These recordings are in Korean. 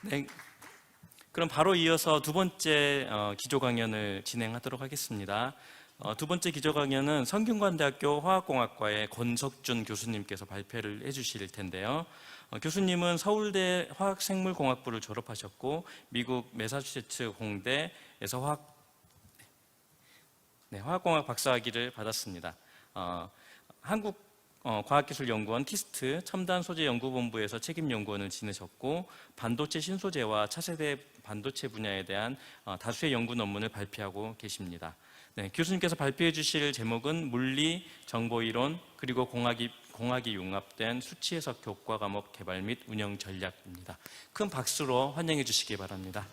네, 그럼 바로 이어서 두 번째 기조 강연을 진행하도록 하겠습니다. 두 번째 기조 강연은 성균관대학교 화학공학과의 권석준 교수님께서 발표를 해주실 텐데요. 교수님은 서울대 화학생물공학부를 졸업하셨고 미국 매사추세츠 공대에서 화학공학 박사학위를 받았습니다. 한국과학기술연구원 티스트 첨단소재연구본부에서 책임연구원을 지내셨고 반도체 신소재와 차세대 반도체 분야에 대한 다수의 연구 논문을 발표하고 계십니다. 네, 교수님께서 발표해 주실 제목은 물리, 정보이론, 그리고 공학이 융합된 수치 해석 교과 과목 개발 및 운영 전략입니다. 큰 박수로 환영해 주시기 바랍니다.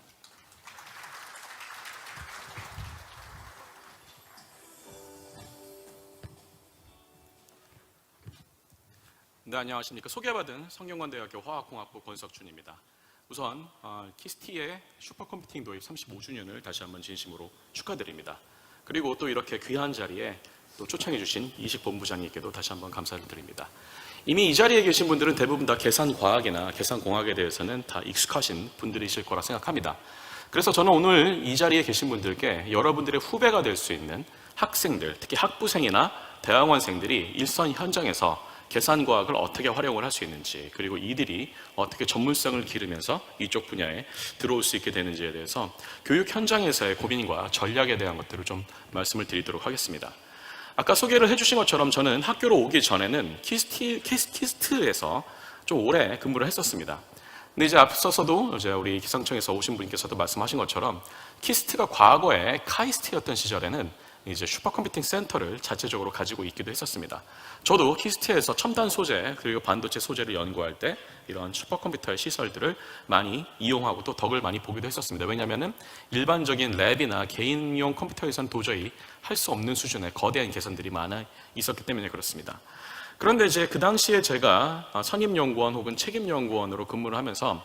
네, 안녕하십니까. 소개받은 성균관대학교 화학공학부 권석준입니다. 우선 키스티의 슈퍼컴퓨팅 도입 35주년을 다시 한번 진심으로 축하드립니다. 그리고 또 이렇게 귀한 자리에 또 초청해 주신 이식 본부장님께도 다시 한번 감사를 드립니다. 이미 이 자리에 계신 분들은 대부분 다 계산과학이나 계산공학에 대해서는 다 익숙하신 분들이실 거라 생각합니다. 그래서 저는 오늘 이 자리에 계신 분들께 여러분들의 후배가 될 수 있는 학생들, 특히 학부생이나 대학원생들이 일선 현장에서 계산과학을 어떻게 활용을 할 수 있는지, 그리고 이들이 어떻게 전문성을 기르면서 이쪽 분야에 들어올 수 있게 되는지에 대해서 교육 현장에서의 고민과 전략에 대한 것들을 좀 말씀을 드리도록 하겠습니다. 아까 소개를 해주신 것처럼 저는 학교로 오기 전에는 키스트에서 좀 오래 근무를 했었습니다. 근데 이제 앞서서도 이제 우리 기상청에서 오신 분께서도 말씀하신 것처럼 키스트가 과거에 카이스트였던 시절에는 이제 슈퍼컴퓨팅 센터를 자체적으로 가지고 있기도 했었습니다. 저도 키스트에서 첨단 소재 그리고 반도체 소재를 연구할 때 이런 슈퍼컴퓨터의 시설들을 많이 이용하고 또 덕을 많이 보기도 했었습니다. 왜냐하면 일반적인 랩이나 개인용 컴퓨터에서는 도저히 할 수 없는 수준의 거대한 계산들이 많아 있었기 때문에 그렇습니다. 그런데 이제 그 당시에 제가 선임연구원 혹은 책임연구원으로 근무를 하면서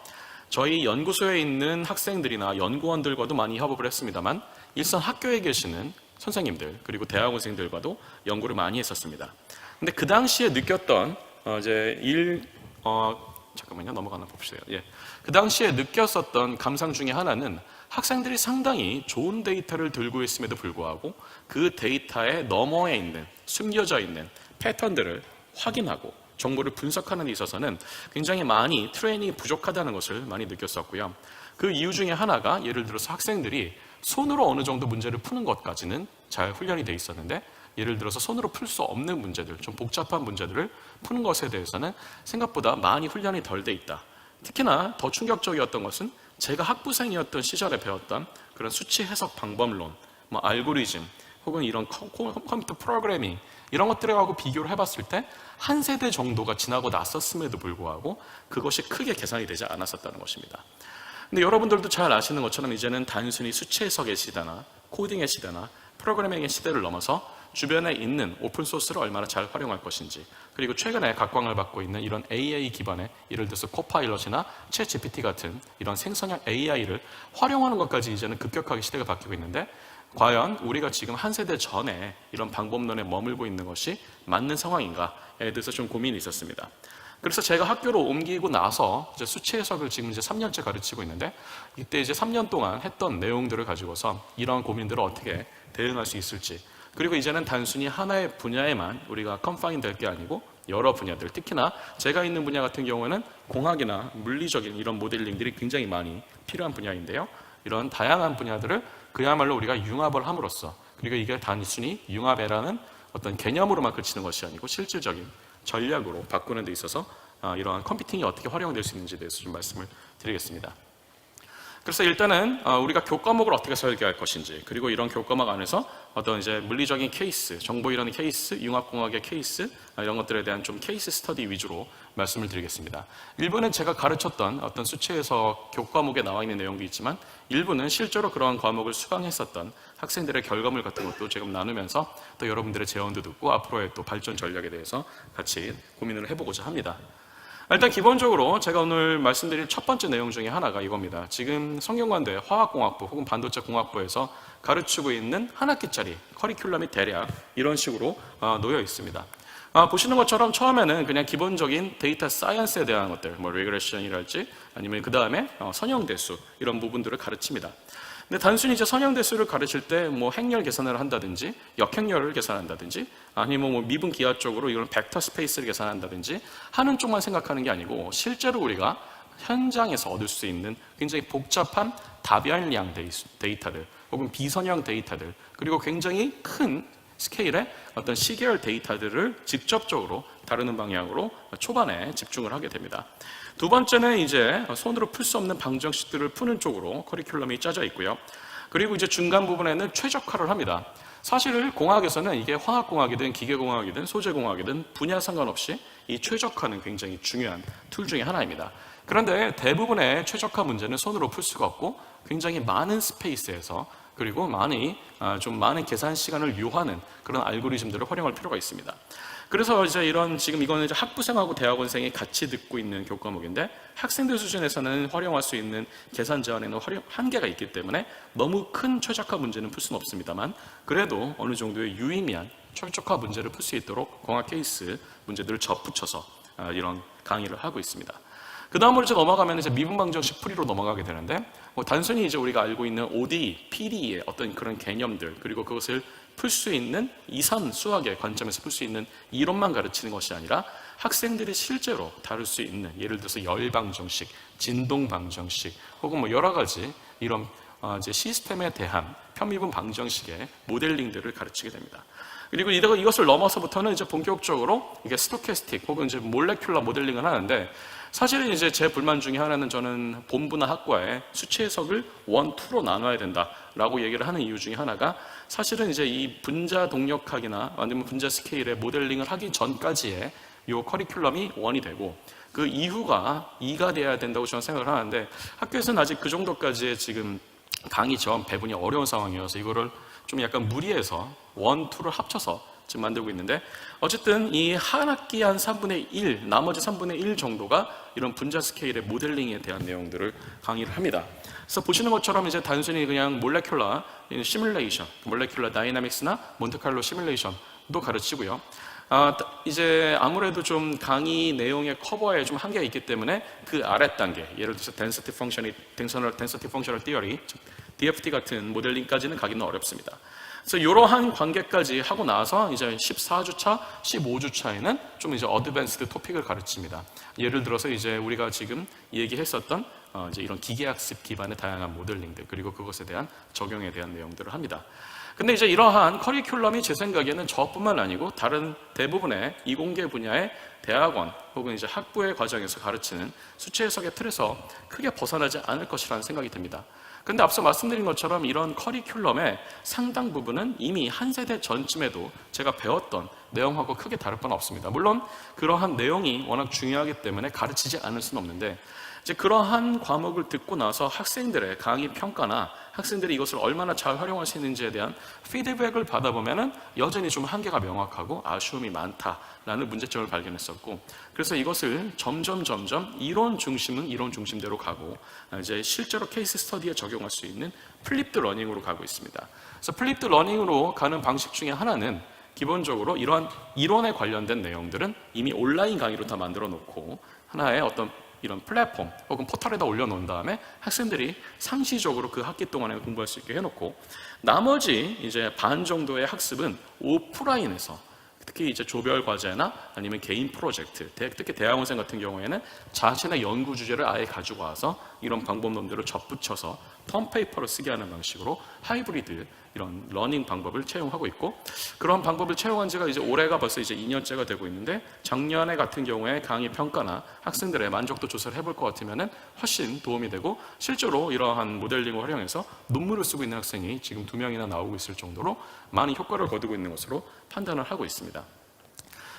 저희 연구소에 있는 학생들이나 연구원들과도 많이 협업을 했습니다만 일선 학교에 계시는 선생님들 그리고 대학원생들과도 연구를 많이 했었습니다. 근데 그 당시에 느꼈던 잠깐만요, 넘어가나 봅시다. 예. 그 당시에 느꼈었던 감상 중에 하나는 학생들이 상당히 좋은 데이터를 들고 있음에도 불구하고 그 데이터의 너머에 있는 숨겨져 있는 패턴들을 확인하고 정보를 분석하는 데 있어서는 굉장히 많이 트레이닝이 부족하다는 것을 많이 느꼈었고요. 그 이유 중에 하나가 예를 들어서 학생들이 손으로 어느 정도 문제를 푸는 것까지는 잘 훈련이 돼 있었는데 예를 들어서 손으로 풀 수 없는 문제들, 좀 복잡한 문제들을 푸는 것에 대해서는 생각보다 많이 훈련이 덜 돼 있다. 특히나 더 충격적이었던 것은 제가 학부생이었던 시절에 배웠던 그런 수치 해석 방법론, 알고리즘, 혹은 이런 컴퓨터 프로그래밍 이런 것들하고 비교를 해봤을 때 한 세대 정도가 지나고 났었음에도 불구하고 그것이 크게 개선이 되지 않았었다는 것입니다. 근데 여러분들도 잘 아시는 것처럼 이제는 단순히 수치 해석의 시대나 코딩의 시대나 프로그래밍의 시대를 넘어서 주변에 있는 오픈소스를 얼마나 잘 활용할 것인지, 그리고 최근에 각광을 받고 있는 이런 AI 기반의 예를 들어서 코파일럿이나 챗GPT 같은 이런 생성형 AI를 활용하는 것까지 이제는 급격하게 시대가 바뀌고 있는데 과연 우리가 지금 한 세대 전에 이런 방법론에 머물고 있는 것이 맞는 상황인가에 대해서 좀 고민이 있었습니다. 그래서 제가 학교로 옮기고 나서 이제 수치 해석을 지금 이제 3년째 가르치고 있는데 이때 이제 3년 동안 했던 내용들을 가지고서 이런 고민들을 어떻게 대응할 수 있을지, 그리고 이제는 단순히 하나의 분야에만 우리가 컨파인 될 게 아니고 여러 분야들, 특히나 제가 있는 분야 같은 경우에는 공학이나 물리적인 이런 모델링들이 굉장히 많이 필요한 분야인데요. 이런 다양한 분야들을 그야말로 우리가 융합을 함으로써, 그리고 이게 단순히 융합이라는 어떤 개념으로만 그치는 것이 아니고 실질적인 전략으로 바꾸는 데 있어서 이러한 컴퓨팅이 어떻게 활용될 수 있는지에 대해서 좀 말씀을 드리겠습니다. 그래서 일단은 우리가 교과목을 어떻게 설계할 것인지, 그리고 이런 교과목 안에서 어떤 이제 물리적인 케이스, 정보이론 케이스, 융합공학의 케이스, 이런 것들에 대한 좀 케이스 스터디 위주로 말씀을 드리겠습니다. 일부는 제가 가르쳤던 어떤 수치에서 교과목에 나와 있는 내용도 있지만 일부는 실제로 그러한 과목을 수강했었던 학생들의 결과물 같은 것도 지금 나누면서 또 여러분들의 제언도 듣고 앞으로의 또 발전 전략에 대해서 같이 고민을 해보고자 합니다. 일단 기본적으로 제가 오늘 말씀드릴 첫 번째 내용 중에 하나가 이겁니다. 지금 성균관대 화학공학부 혹은 반도체공학부에서 가르치고 있는 한 학기짜리 커리큘럼이 대략 이런 식으로 놓여 있습니다. 보시는 것처럼 처음에는 그냥 기본적인 데이터 사이언스에 대한 것들, 뭐 리그레션이랄지 아니면 그 다음에 선형대수 이런 부분들을 가르칩니다. 근데 단순히 이제 선형대수를 가르칠 때 뭐 행렬 계산을 한다든지 역행렬을 계산한다든지 아니면 뭐 미분 기하적으로 이런 벡터 스페이스를 계산한다든지 하는 쪽만 생각하는 게 아니고 실제로 우리가 현장에서 얻을 수 있는 굉장히 복잡한 다변량 데이터들 혹은 비선형 데이터들 그리고 굉장히 큰 스케일의 어떤 시계열 데이터들을 직접적으로 다루는 방향으로 초반에 집중을 하게 됩니다. 두 번째는 이제 손으로 풀 수 없는 방정식들을 푸는 쪽으로 커리큘럼이 짜져 있고요. 그리고 이제 중간 부분에는 최적화를 합니다. 사실 공학에서는 이게 화학공학이든 기계공학이든 소재공학이든 분야 상관없이 이 최적화는 굉장히 중요한 툴 중에 하나입니다. 그런데 대부분의 최적화 문제는 손으로 풀 수가 없고 굉장히 많은 스페이스에서 그리고 좀 많은 계산 시간을 요하는 그런 알고리즘들을 활용할 필요가 있습니다. 그래서 이제 지금 이거는 이제 학부생하고 대학원생이 같이 듣고 있는 교과목인데 학생들 수준에서는 활용할 수 있는 계산 제한에는 한계가 있기 때문에 너무 큰 최적화 문제는 풀 수는 없습니다만 그래도 어느 정도의 유의미한 최적화 문제를 풀 수 있도록 공학 케이스 문제들을 접붙여서 이런 강의를 하고 있습니다. 그 다음으로 이제 넘어가면 이제 미분 방정식 풀이로 넘어가게 되는데 단순히 이제 우리가 알고 있는 ODE, PDE의 어떤 그런 개념들 그리고 그것을 풀 수 있는 이산 수학의 관점에서 풀 수 있는 이론만 가르치는 것이 아니라 학생들이 실제로 다룰 수 있는 예를 들어서 열 방정식, 진동 방정식 혹은 뭐 여러 가지 이런 이제 시스템에 대한 편미분 방정식의 모델링들을 가르치게 됩니다. 그리고 이것을 넘어서부터는 이제 본격적으로 이게 스토캐스틱 혹은 이제 몰레큘러 모델링을 하는데 사실은 이제 제 불만 중에 하나는 저는 본부나 학과에 수치 해석을 1, 2로 나눠야 된다라고 얘기를 하는 이유 중에 하나가 사실은 이제 이 분자 동력학이나 아니면 분자 스케일의 모델링을 하기 전까지의 이 커리큘럼이 1이 되고 그 이후가 2가 돼야 된다고 저는 생각을 하는데 학교에서는 아직 그 정도까지의 지금 강의 지원 배분이 어려운 상황이어서 이거를 좀 약간 무리해서 1, 2를 합쳐서 지금 만들고 있는데 어쨌든 이 한 학기 한 3분의 1, 나머지 3분의 1 정도가 이런 분자 스케일의 모델링에 대한 내용들을 강의를 합니다. 그래서 보시는 것처럼 이제 단순히 그냥 몰레큘러 시뮬레이션, 몰레큘러 다이나믹스나 몬테칼로 시뮬레이션도 가르치고요. 이제 아무래도 좀 강의 내용의 커버에 좀 한계가 있기 때문에 그 아래 단계, 예를 들어서 density functional theory, DFT 같은 모델링까지는 가기는 어렵습니다. 그래서 이러한 관계까지 하고 나서 이제 14주차, 15주차에는 좀 이제 어드밴스드 토픽을 가르칩니다. 예를 들어서 이제 우리가 지금 얘기했었던 이제 이런 기계학습 기반의 다양한 모델링들 그리고 그것에 대한 적용에 대한 내용들을 합니다. 근데 이제 이러한 커리큘럼이 제 생각에는 저뿐만 아니고 다른 대부분의 이공계 분야의 대학원 혹은 이제 학부의 과정에서 가르치는 수치 해석의 틀에서 크게 벗어나지 않을 것이라는 생각이 듭니다. 근데 앞서 말씀드린 것처럼 이런 커리큘럼의 상당 부분은 이미 한 세대 전쯤에도 제가 배웠던 내용하고 크게 다를 바는 없습니다. 물론 그러한 내용이 워낙 중요하기 때문에 가르치지 않을 수는 없는데 이제 그러한 과목을 듣고 나서 학생들의 강의 평가나 학생들이 이것을 얼마나 잘 활용할 수 있는지에 대한 피드백을 받아보면은 여전히 좀 한계가 명확하고 아쉬움이 많다라는 문제점을 발견했었고 그래서 이것을 점점 이론 중심은 이론 중심대로 가고 이제 실제로 케이스 스터디에 적용할 수 있는 플립드 러닝으로 가고 있습니다. 그래서 플립드 러닝으로 가는 방식 중에 하나는 기본적으로 이러한 이론에 관련된 내용들은 이미 온라인 강의로 다 만들어 놓고 하나의 어떤 이런 플랫폼 혹은 포털에다 올려놓은 다음에 학생들이 상시적으로 그 학기 동안에 공부할 수 있게 해놓고 나머지 이제 반 정도의 학습은 오프라인에서 특히 이제 조별 과제나 아니면 개인 프로젝트, 특히 대학원생 같은 경우에는 자신의 연구 주제를 아예 가지고 와서 이런 방법론들을 접붙여서 텀페이퍼를 쓰게 하는 방식으로 하이브리드 이런 러닝 방법을 채용하고 있고 그런 방법을 채용한 지가 이제 올해가 벌써 이제 2년째가 되고 있는데 작년에 같은 경우에 강의 평가나 학생들의 만족도 조사를 해볼 것 같으면은 훨씬 도움이 되고 실제로 이러한 모델링을 활용해서 논문을 쓰고 있는 학생이 지금 2명이나 나오고 있을 정도로 많은 효과를 거두고 있는 것으로 판단을 하고 있습니다.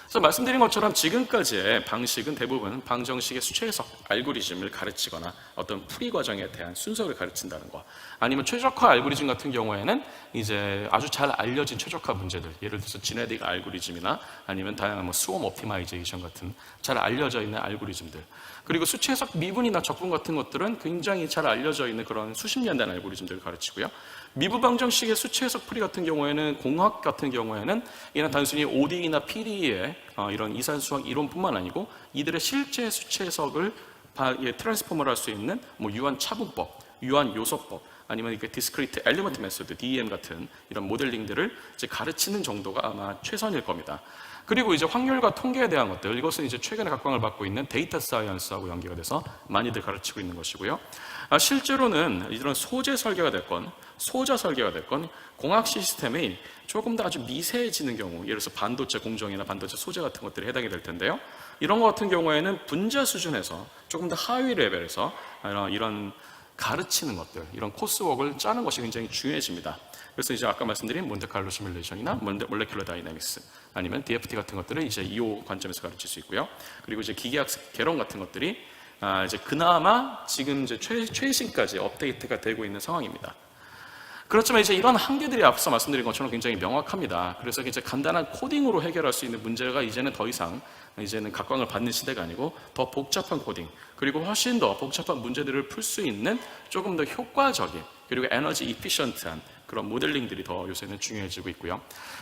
그래서 말씀드린 것처럼 지금까지의 방식은 대부분 방정식의 수치 해석 알고리즘을 가르치거나 어떤 풀이 과정에 대한 순서를 가르친다는 거 아니면 최적화 알고리즘 같은 경우에는 이제 아주 잘 알려진 최적화 문제들 예를 들어서 지네틱 알고리즘이나 아니면 다양한 스웜 옵티마이제이션 같은 잘 알려져 있는 알고리즘들 그리고 수치 해석 미분이나 적분 같은 것들은 굉장히 잘 알려져 있는 그런 수십 년 된 알고리즘들을 가르치고요. 미분 방정식의 수치 해석 풀이 같은 경우에는 공학 같은 경우에는 이는 단순히 ODE나 PDE의 이런 이산수학 이론뿐만 아니고 이들의 실제 수치 해석을 트랜스폼을 할 수 있는 뭐 유한 차분법, 유한 요소법, 아니면 이렇게 디스크리트 엘리먼트 메소드 (DEM) 같은 이런 모델링들을 이제 가르치는 정도가 아마 최선일 겁니다. 그리고 이제 확률과 통계에 대한 것들, 이것은 이제 최근에 각광을 받고 있는 데이터 사이언스하고 연계가 돼서 많이들 가르치고 있는 것이고요. 실제로는 이런 소재 설계가 됐건 소자 설계가 됐건 공학 시스템이 조금 더 아주 미세해지는 경우, 예를 들어서 반도체 공정이나 반도체 소재 같은 것들이 해당이 될 텐데요. 이런 것 같은 경우에는 분자 수준에서 조금 더 하위 레벨에서 이런 가르치는 것들, 이런 코스웍을 짜는 것이 굉장히 중요해집니다. 그래서 이제 아까 말씀드린 몬테칼로 시뮬레이션이나 몰레큘러 다이내믹스, 아니면 DFT 같은 것들을 이제 이 관점에서 가르칠 수 있고요. 그리고 이제 기계학습 개론 같은 것들이 이제 그나마 지금 이제 최신까지 업데이트가 되고 있는 상황입니다. 그렇지만 이제 이런 한계들이 앞서 말씀드린 것처럼 굉장히 명확합니다. 그래서 이제 간단한 코딩으로 해결할 수 있는 문제가 이제는 더 이상 각광을 받는 시대가 아니고 더 복잡한 코딩, 그리고 훨씬 더 복잡한 문제들을 풀 수 있는 조금 더 효과적인, 그리고 에너지 이피션트한 그런 모델링들이 더 요새는 중요해지고 있고요.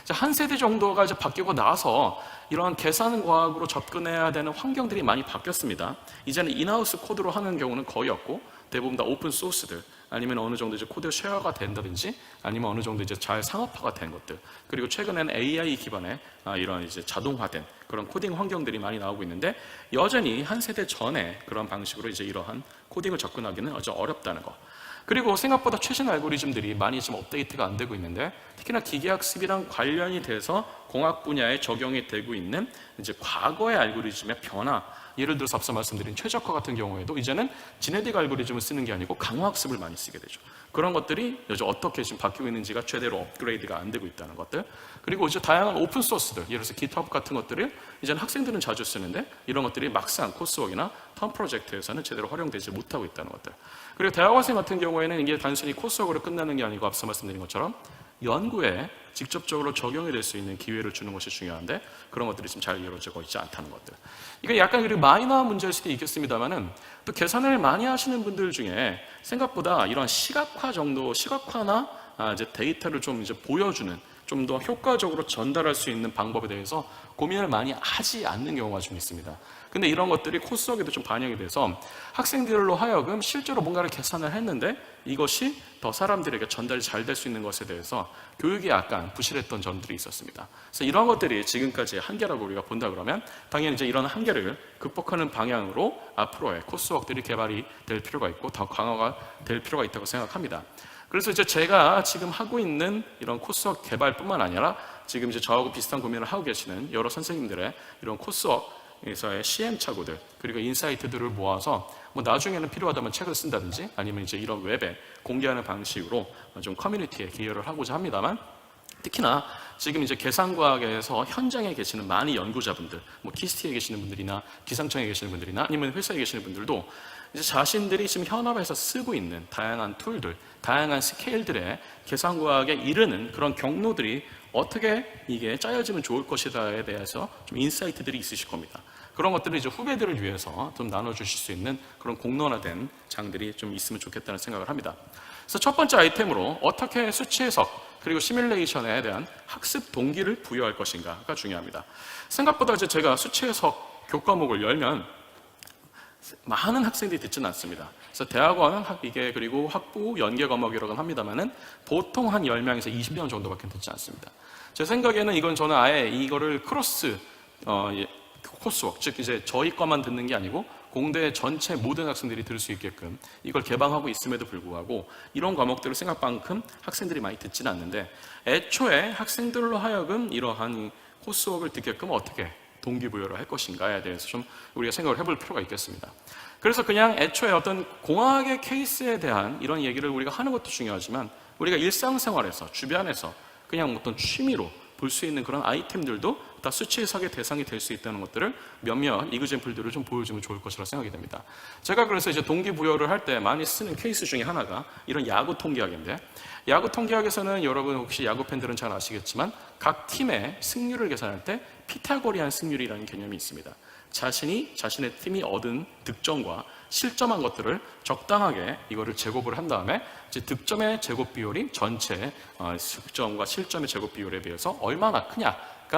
한 세대 정도가 이제 바뀌고 나서 이런 계산 과학으로 접근해야 되는 환경들이 많이 바뀌었습니다. 이제는 인하우스 코드로 하는 경우는 거의 없고 대부분 다 오픈 소스들, 아니면 어느 정도 이제 코드 쉐어가 된다든지, 아니면 어느 정도 이제 잘 상업화가 된 것들, 그리고 최근에는 AI 기반의 이런 이제 자동화된 그런 코딩 환경들이 많이 나오고 있는데, 여전히 한 세대 전에 그런 방식으로 이제 이러한 코딩을 접근하기는 아주 어렵다는 거. 그리고 생각보다 최신 알고리즘들이 많이 지금 업데이트가 안 되고 있는데, 특히나 기계학습이랑 관련이 돼서 공학 분야에 적용이 되고 있는 이제 과거의 알고리즘의 변화, 예를 들어서 앞서 말씀드린 최적화 같은 경우에도 이제는 지네틱 알고리즘을 쓰는 게 아니고 강화학습을 많이 쓰게 되죠. 그런 것들이 요즘 어떻게 지금 바뀌고 있는지가 제대로 업그레이드가 안 되고 있다는 것들, 그리고 이제 다양한 오픈 소스들, 예를 들어서 GitHub 같은 것들을 이제는 학생들은 자주 쓰는데 이런 것들이 막상 코스웍이나 텀 프로젝트에서는 제대로 활용되지 못하고 있다는 것들. 그리고 대학원생 같은 경우에는 이게 단순히 코스웍으로 끝나는 게 아니고 앞서 말씀드린 것처럼 연구에 직접적으로 적용이 될 수 있는 기회를 주는 것이 중요한데, 그런 것들이 지금 잘 이루어지고 있지 않다는 것들. 이건 약간 그리고 마이너한 문제일 수도 있겠습니다만은, 또 계산을 많이 하시는 분들 중에 생각보다 이런 시각화나 이제 데이터를 좀 이제 보여주는, 좀 더 효과적으로 전달할 수 있는 방법에 대해서 고민을 많이 하지 않는 경우가 좀 있습니다. 근데 이런 것들이 코스웍에도 좀 반영이 돼서 학생들로 하여금 실제로 뭔가를 계산을 했는데 이것이 더 사람들에게 전달이 잘 될 수 있는 것에 대해서 교육이 약간 부실했던 점들이 있었습니다. 그래서 이런 것들이 지금까지 한계라고 우리가 본다 그러면, 당연히 이제 이런 한계를 극복하는 방향으로 앞으로의 코스웍들이 개발이 될 필요가 있고 더 강화가 될 필요가 있다고 생각합니다. 그래서 이제 제가 지금 하고 있는 이런 코스웍 개발뿐만 아니라 지금 이제 저하고 비슷한 고민을 하고 계시는 여러 선생님들의 이런 코스웍에서의 시행착오들, 그리고 인사이트들을 모아서 뭐 나중에는 필요하다면 책을 쓴다든지, 아니면 이제 이런 웹에 공개하는 방식으로 좀 커뮤니티에 기여를 하고자 합니다만, 특히나 지금 이제 계산과학에서 현장에 계시는 많은 연구자분들, 뭐 키스티에 계시는 분들이나 기상청에 계시는 분들이나 아니면 회사에 계시는 분들도 이제 자신들이 지금 현업에서 쓰고 있는 다양한 툴들, 다양한 스케일들의 계산과학에 이르는 그런 경로들이 어떻게 이게 짜여지면 좋을 것이다에 대해서 좀 인사이트들이 있으실 겁니다. 그런 것들을 이제 후배들을 위해서 좀 나눠주실 수 있는 그런 공론화된 장들이 좀 있으면 좋겠다는 생각을 합니다. 그래서 첫 번째 아이템으로 어떻게 수치 해석 그리고 시뮬레이션에 대한 학습 동기를 부여할 것인가가 중요합니다. 생각보다 이제 제가 수치 해석 교과목을 열면 많은 학생들이 듣지는 않습니다. 그래서 대학원 이게 그리고 학부 연계 과목이라고 합니다만은 보통 한 10명에서 20명 정도밖에 듣지 않습니다. 제 생각에는 이건 저는 아예 이거를 크로스 코스웍, 즉 이제 저희 과만 듣는 게 아니고 공대 전체 모든 학생들이 들을 수 있게끔 이걸 개방하고 있음에도 불구하고 이런 과목들을 생각만큼 학생들이 많이 듣지는 않는데, 애초에 학생들로 하여금 이러한 코스웍을 듣게끔 어떻게 동기부여를 할 것인가에 대해서 좀 우리가 생각을 해볼 필요가 있겠습니다. 그래서 그냥 애초에 어떤 공학의 케이스에 대한 이런 얘기를 우리가 하는 것도 중요하지만, 우리가 일상생활에서 주변에서 그냥 어떤 취미로 볼 수 있는 그런 아이템들도 다 수치 해석의 대상이 될 수 있다는 것들을 몇몇 이그젬플들을 좀 보여주면 좋을 것이라 생각이 됩니다. 제가 그래서 이제 동기부여를 할 때 많이 쓰는 케이스 중에 하나가 이런 야구 통계학인데, 야구 통계학에서는 여러분 혹시 야구 팬들은 잘 아시겠지만 각 팀의 승률을 계산할 때 피타고리안 승률이라는 개념이 있습니다. 자신의 팀이 얻은 득점과 실점한 것들을 적당하게 이거를 제곱을 한 다음에 이제 득점의 제곱 비율이 전체 득점과 실점의 제곱 비율에 비해서 얼마나 크냐,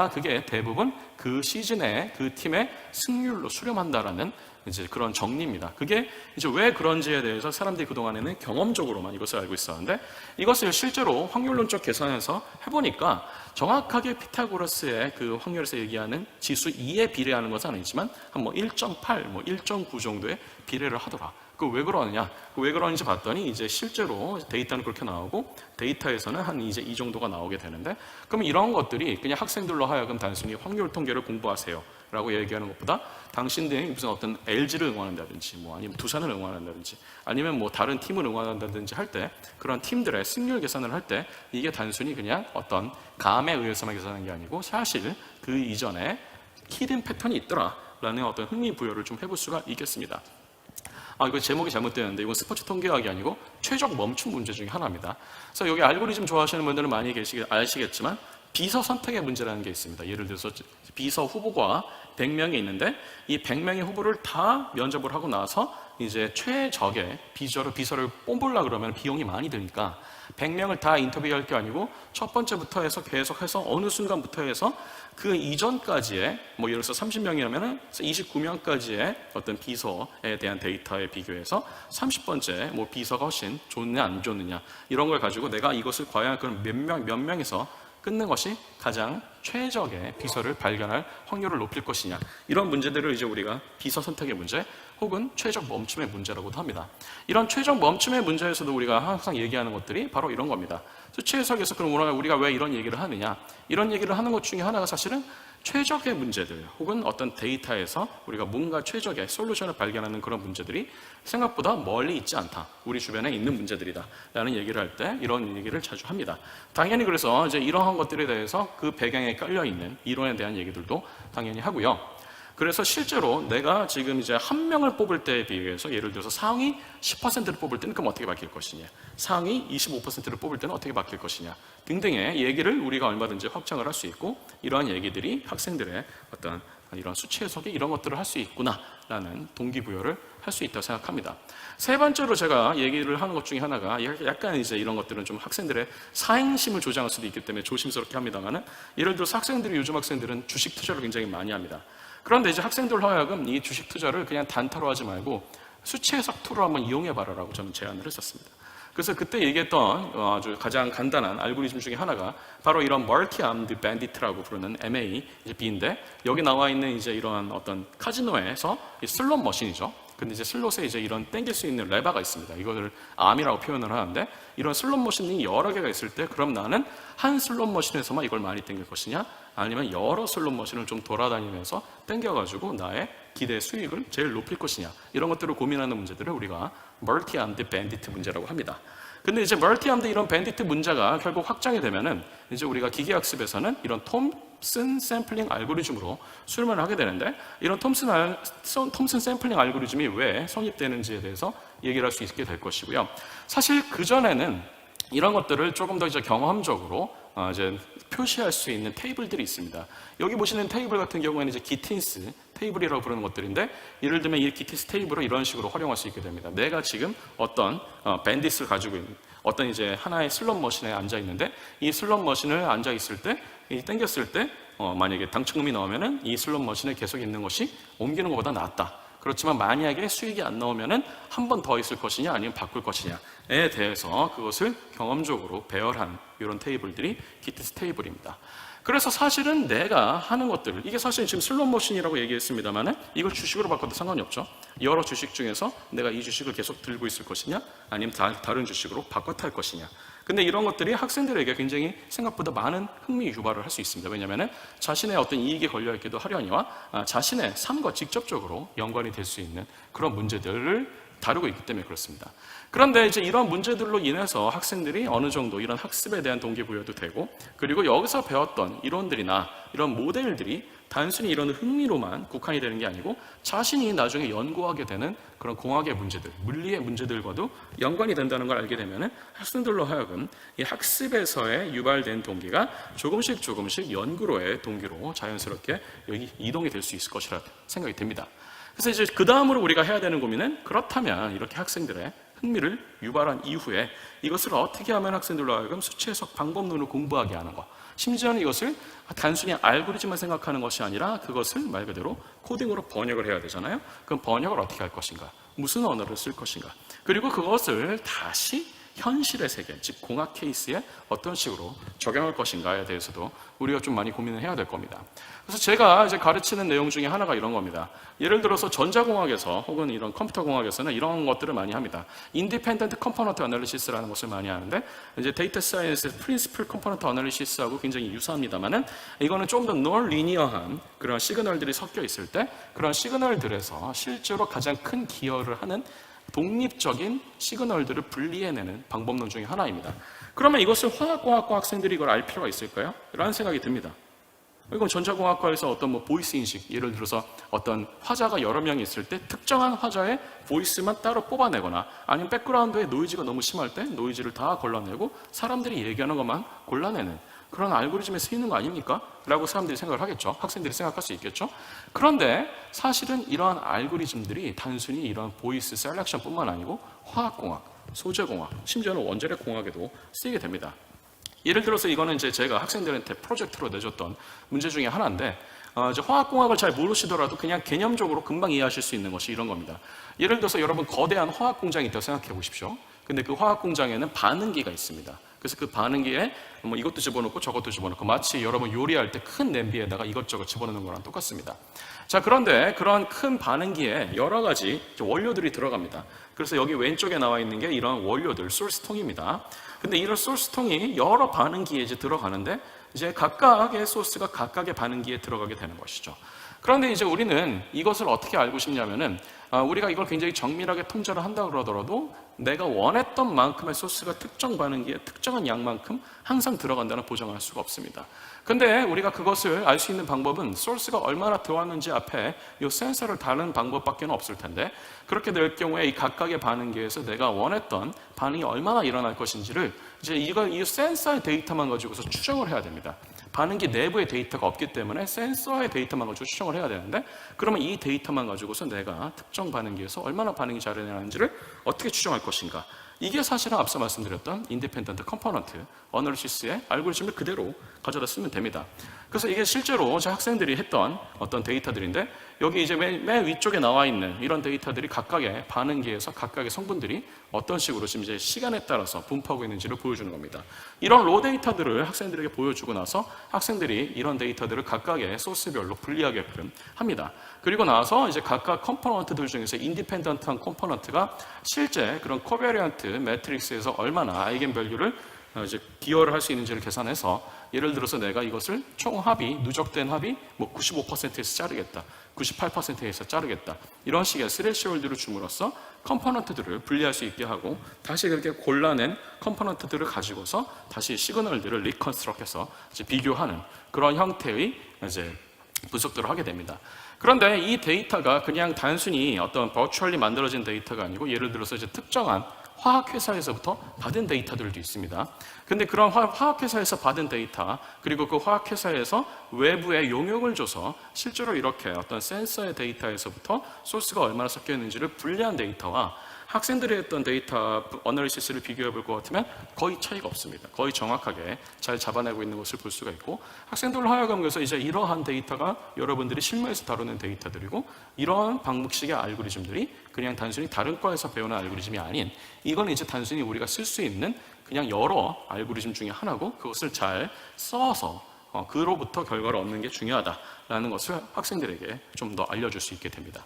그게 대부분 그 시즌에 그 팀의 승률로 수렴한다라는 이제 그런 정리입니다. 그게 이제 왜 그런지에 대해서 사람들이 그동안에는 경험적으로만 이것을 알고 있었는데, 이것을 실제로 확률론적 계산해서 해보니까 정확하게 피타고라스의 그 확률에서 얘기하는 지수 2에 비례하는 것은 아니지만 한 1.8, 1.9 정도의 비례를 하더라. 그 왜 그러느냐? 왜 그러는지 봤더니 이제 실제로 데이터는 그렇게 나오고, 데이터에서는 한 이제 이 정도가 나오게 되는데, 그럼 이런 것들이 그냥 학생들로 하여금 단순히 확률 통계를 공부하세요 라고 얘기하는 것보다, 당신들이 무슨 어떤 LG를 응원한다든지 아니면 두산을 응원한다든지 아니면 다른 팀을 응원한다든지 할 때, 그런 팀들의 승률 계산을 할 때 이게 단순히 그냥 어떤 감에 의해서만 계산하는 게 아니고 사실 그 이전에 히든 패턴이 있더라라는 어떤 흥미 부여를 좀 해볼 수가 있겠습니다. 이거 제목이 잘못되었는데, 이건 스포츠 통계학이 아니고 최적 멈춤 문제 중에 하나입니다. 그래서 여기 알고리즘 좋아하시는 분들은 많이 아시겠지만 비서 선택의 문제라는 게 있습니다. 예를 들어서 비서 후보가 100명이 있는데, 이 100명의 후보를 다 면접을 하고 나서 이제 최적의 비서를 뽑으려고 그러면 비용이 많이 드니까 100명을 다 인터뷰할 게 아니고 첫 번째부터 해서 계속해서 어느 순간부터 해서 그 이전까지의 예를 들어서 30명이라면 29명까지의 어떤 비서에 대한 데이터에 비교해서 30번째 비서가 훨씬 좋느냐 안 좋느냐 이런 걸 가지고 내가 이것을 과연 그런 몇 명에서 끊는 것이 가장 최적의 비서를 발견할 확률을 높일 것이냐, 이런 문제들을 이제 우리가 비서 선택의 문제 혹은 최적 멈춤의 문제라고도 합니다. 이런 최적 멈춤의 문제에서도 우리가 항상 얘기하는 것들이 바로 이런 겁니다. 수치해석에서 그럼 우리가 왜 이런 얘기를 하느냐, 이런 얘기를 하는 것 중에 하나가 사실은 최적의 문제들 혹은 어떤 데이터에서 우리가 뭔가 최적의 솔루션을 발견하는 그런 문제들이 생각보다 멀리 있지 않다, 우리 주변에 있는 문제들이다 라는 얘기를 할 때 이런 얘기를 자주 합니다. 당연히 그래서 이제 이러한 것들에 대해서 그 배경에 깔려있는 이론에 대한 얘기들도 당연히 하고요. 그래서 실제로 내가 지금 이제 한 명을 뽑을 때에 비해서 예를 들어서 상위 10%를 뽑을 때는 그럼 어떻게 바뀔 것이냐, 상위 25%를 뽑을 때는 어떻게 바뀔 것이냐 등등의 얘기를 우리가 얼마든지 확장을 할 수 있고, 이러한 얘기들이 학생들의 어떤 이런 수치 해석에 이런 것들을 할 수 있구나라는 동기부여를 할 수 있다고 생각합니다. 세 번째로 제가 얘기를 하는 것 중에 하나가 약간 이제 이런 것들은 좀 학생들의 사행심을 조장할 수도 있기 때문에 조심스럽게 합니다만은, 예를 들어서 요즘 학생들은 주식 투자를 굉장히 많이 합니다. 그런데 이제 학생들로 하여금 이 주식 투자를 그냥 단타로 하지 말고 수치 해석 툴을 한번 이용해봐라라고 저는 제안을 했었습니다. 그래서 그때 얘기했던 아주 가장 간단한 알고리즘 중에 하나가 바로 이런 멀티-아र्med bandit라고 부르는 MAB인데, 여기 나와 있는 이제 이러한 어떤 카지노에서 슬롯 머신이죠. 근데 이제 슬롯에 이제 이런 당길 수 있는 레버가 있습니다. 이거를 암이라고 표현을 하는데, 이런 슬롯 머신이 여러 개가 있을 때 그럼 나는 한 슬롯 머신에서만 이걸 많이 당길 것이냐, 아니면 여러 슬롯 머신을 좀 돌아다니면서 당겨가지고 나의 기대 수익을 제일 높일 것이냐, 이런 것들을 고민하는 문제들을 우리가 멀티-아र्med bandit 문제라고 합니다. 근데 이제 멀티-아र्med 이런 밴디트 문제가 결국 확장이 되면은 이제 우리가 기계학습에서는 이런 톰슨 샘플링 알고리즘으로 수렴을 하게 되는데, 이런 톰슨 샘플링 알고리즘이 왜 성립되는지에 대해서 얘기를 할 수 있게 될 것이고요. 사실 그전에는 이런 것들을 조금 더 이제 경험적으로 이제 표시할 수 있는 테이블들이 있습니다. 여기 보시는 테이블 같은 경우에는 이제 기틴스 테이블이라고 부르는 것들인데, 예를 들면 이 기틴스 테이블을 이런 식으로 활용할 수 있게 됩니다. 내가 지금 어떤 밴딧을 가지고 있는 어떤 이제 하나의 슬롯 머신에 앉아 있는데, 이 슬롯 머신을 앉아 있을 때, 당겼을 때 만약에 당첨금이 나오면은 이 슬롯 머신에 계속 있는 것이 옮기는 것보다 낫다. 그렇지만 만약에 수익이 안 나오면은 한 번 더 있을 것이냐 아니면 바꿀 것이냐에 대해서 그것을 경험적으로 배열한 이런 테이블들이 기티스 테이블입니다. 그래서 사실은 내가 하는 것들, 이게 사실 지금 슬롯 머신이라고 얘기했습니다만은 이걸 주식으로 바꿔도 상관이 없죠. 여러 주식 중에서 내가 이 주식을 계속 들고 있을 것이냐 아니면 다른 주식으로 바꿔 탈 것이냐. 근데 이런 것들이 학생들에게 굉장히 생각보다 많은 흥미 유발을 할 수 있습니다. 왜냐하면 자신의 어떤 이익에 걸려있기도 하려니와 자신의 삶과 직접적으로 연관이 될 수 있는 그런 문제들을 다루고 있기 때문에 그렇습니다. 그런데 이제 이런 문제들로 인해서 학생들이 어느 정도 이런 학습에 대한 동기부여도 되고, 그리고 여기서 배웠던 이론들이나 이런 모델들이 단순히 이런 흥미로만 국한이 되는 게 아니고 자신이 나중에 연구하게 되는 그런 공학의 문제들, 물리의 문제들과도 연관이 된다는 걸 알게 되면 학생들로 하여금 이 학습에서의 유발된 동기가 조금씩 연구로의 동기로 자연스럽게 여기 이동이 될 수 있을 것이라 생각이 됩니다. 그래서 이제 그 다음으로 우리가 해야 되는 고민은, 그렇다면 이렇게 학생들의 흥미를 유발한 이후에 이것을 어떻게 하면 학생들로 하여금 수치 해석 방법론을 공부하게 하는 것, 심지어는 이것을 단순히 알고리즘만 생각하는 것이 아니라 그것을 말 그대로 코딩으로 번역을 해야 되잖아요. 그럼 번역을 어떻게 할 것인가, 무슨 언어를 쓸 것인가, 그리고 그것을 다시 현실의 세계, 즉 공학 케이스에 어떤 식으로 적용할 것인가에 대해서도 우리가 좀 많이 고민을 해야 될 겁니다. 그래서 제가 이제 가르치는 내용 중에 하나가 이런 겁니다. 예를 들어서 전자공학에서 혹은 이런 컴퓨터공학에서는 이런 것들을 많이 합니다. 인디펜던트 컴포넌트 애널리시스라는 것을 많이 하는데, 이제 데이터 사이언스 프린시플 컴포넌트 애널리시스하고 굉장히 유사합니다만은 이거는 좀 더 논 리니어한 그런 시그널들이 섞여 있을 때 그런 시그널들에서 실제로 가장 큰 기여를 하는 독립적인 시그널들을 분리해내는 방법론 중에 하나입니다. 그러면 이것을 화학공학과 학생들이 이걸 알 필요가 있을까요? 라는 생각이 듭니다. 이건 전자공학과에서 어떤 보이스 인식, 예를 들어서 어떤 화자가 여러 명이 있을 때 특정한 화자의 보이스만 따로 뽑아내거나 아니면 백그라운드에 노이즈가 너무 심할 때 노이즈를 다 걸러내고 사람들이 얘기하는 것만 골라내는 그런 알고리즘에 쓰이는 거 아닙니까? 라고 사람들이 생각을 하겠죠. 학생들이 생각할 수 있겠죠. 그런데 사실은 이러한 알고리즘들이 단순히 이런 보이스 셀렉션뿐만 아니고 화학공학, 소재공학, 심지어는 원자력 공학에도 쓰이게 됩니다. 예를 들어서 이거는 이제 제가 학생들한테 프로젝트로 내줬던 문제 중에 하나인데, 이제 화학공학을 잘 모르시더라도 그냥 개념적으로 금방 이해하실 수 있는 것이 이런 겁니다. 예를 들어서 여러분 거대한 화학 공장이 있다고 생각해 보십시오. 근데 그 화학 공장에는 반응기가 있습니다. 그래서 그 반응기에 이것도 집어넣고 저것도 집어넣고 마치 여러분 요리할 때 큰 냄비에다가 이것저것 집어넣는 거랑 똑같습니다. 자, 그런데 그런 큰 반응기에 여러 가지 원료들이 들어갑니다. 그래서 여기 왼쪽에 나와 있는 게 이런 원료들, 소스통입니다. 근데 이런 소스통이 여러 반응기에 이제 들어가는데 이제 각각의 소스가 각각의 반응기에 들어가게 되는 것이죠. 그런데 이제 우리는 이것을 어떻게 알고 싶냐면은 우리가 이걸 굉장히 정밀하게 통제를 한다 그러더라도 내가 원했던 만큼의 소스가 특정 반응기에 특정한 양만큼 항상 들어간다는 보장을 할 수가 없습니다. 근데 우리가 그것을 알 수 있는 방법은 소스가 얼마나 들어왔는지 앞에 이 센서를 다른 방법밖에 없을 텐데, 그렇게 될 경우에 이 각각의 반응기에서 내가 원했던 반응이 얼마나 일어날 것인지를 이제 이 센서의 데이터만 가지고서 추정을 해야 됩니다. 반응기 내부의 데이터가 없기 때문에 센서의 데이터만 가지고 추정을 해야 되는데, 그러면 이 데이터만 가지고서 내가 특정 반응기에서 얼마나 반응이 잘 일어나는지를 어떻게 추정할 것인가, 이게 사실은 앞서 말씀드렸던 인디펜던트 컴포넌트 어널리시스의 알고리즘을 그대로 가져다 쓰면 됩니다. 그래서 이게 실제로 제 학생들이 했던 어떤 데이터들인데, 여기 이제 맨 위쪽에 나와 있는 이런 데이터들이 각각의 반응기에서 각각의 성분들이 어떤 식으로 지금 이제 시간에 따라서 분포하고 있는지를 보여주는 겁니다. 이런 로 데이터들을 학생들에게 보여주고 나서 학생들이 이런 데이터들을 각각의 소스별로 분리하게끔 합니다. 그리고 나서 이제 각각 컴포넌트들 중에서 인디펜던트한 컴포넌트가 실제 그런 코베리언트 매트릭스에서 얼마나 아이겐 밸류를 이제 기여를 할 수 있는지를 계산해서, 예를 들어서 내가 이것을 총 합이, 누적된 합이 95%에서 자르겠다, 98%에서 자르겠다, 이런 식의 스레시홀드를 줌으로써 컴포넌트들을 분리할 수 있게 하고, 다시 그렇게 골라낸 컴포넌트들을 가지고서 다시 시그널들을 리컨스트럭해서 이제 비교하는 그런 형태의 이제 분석들을 하게 됩니다. 그런데 이 데이터가 그냥 단순히 어떤 버추얼리 만들어진 데이터가 아니고, 예를 들어서 이제 특정한 화학회사에서부터 받은 데이터들도 있습니다. 근데 그런 화학회사에서 받은 데이터, 그리고 그 화학회사에서 외부에 용역을 줘서 실제로 이렇게 어떤 센서의 데이터에서부터 소스가 얼마나 섞여 있는지를 분리한 데이터와 학생들이 했던 데이터 어널리시스를 비교해 볼 것 같으면 거의 차이가 없습니다. 거의 정확하게 잘 잡아내고 있는 것을 볼 수가 있고, 학생들로 하여금 그래서 이제 이러한 데이터가 여러분들이 실무에서 다루는 데이터들이고, 이러한 방식의 알고리즘들이 그냥 단순히 다른 과에서 배우는 알고리즘이 아닌, 이건 이제 단순히 우리가 쓸 수 있는 그냥 여러 알고리즘 중에 하나고, 그것을 잘 써서 그로부터 결과를 얻는 게 중요하다라는 것을 학생들에게 좀 더 알려줄 수 있게 됩니다.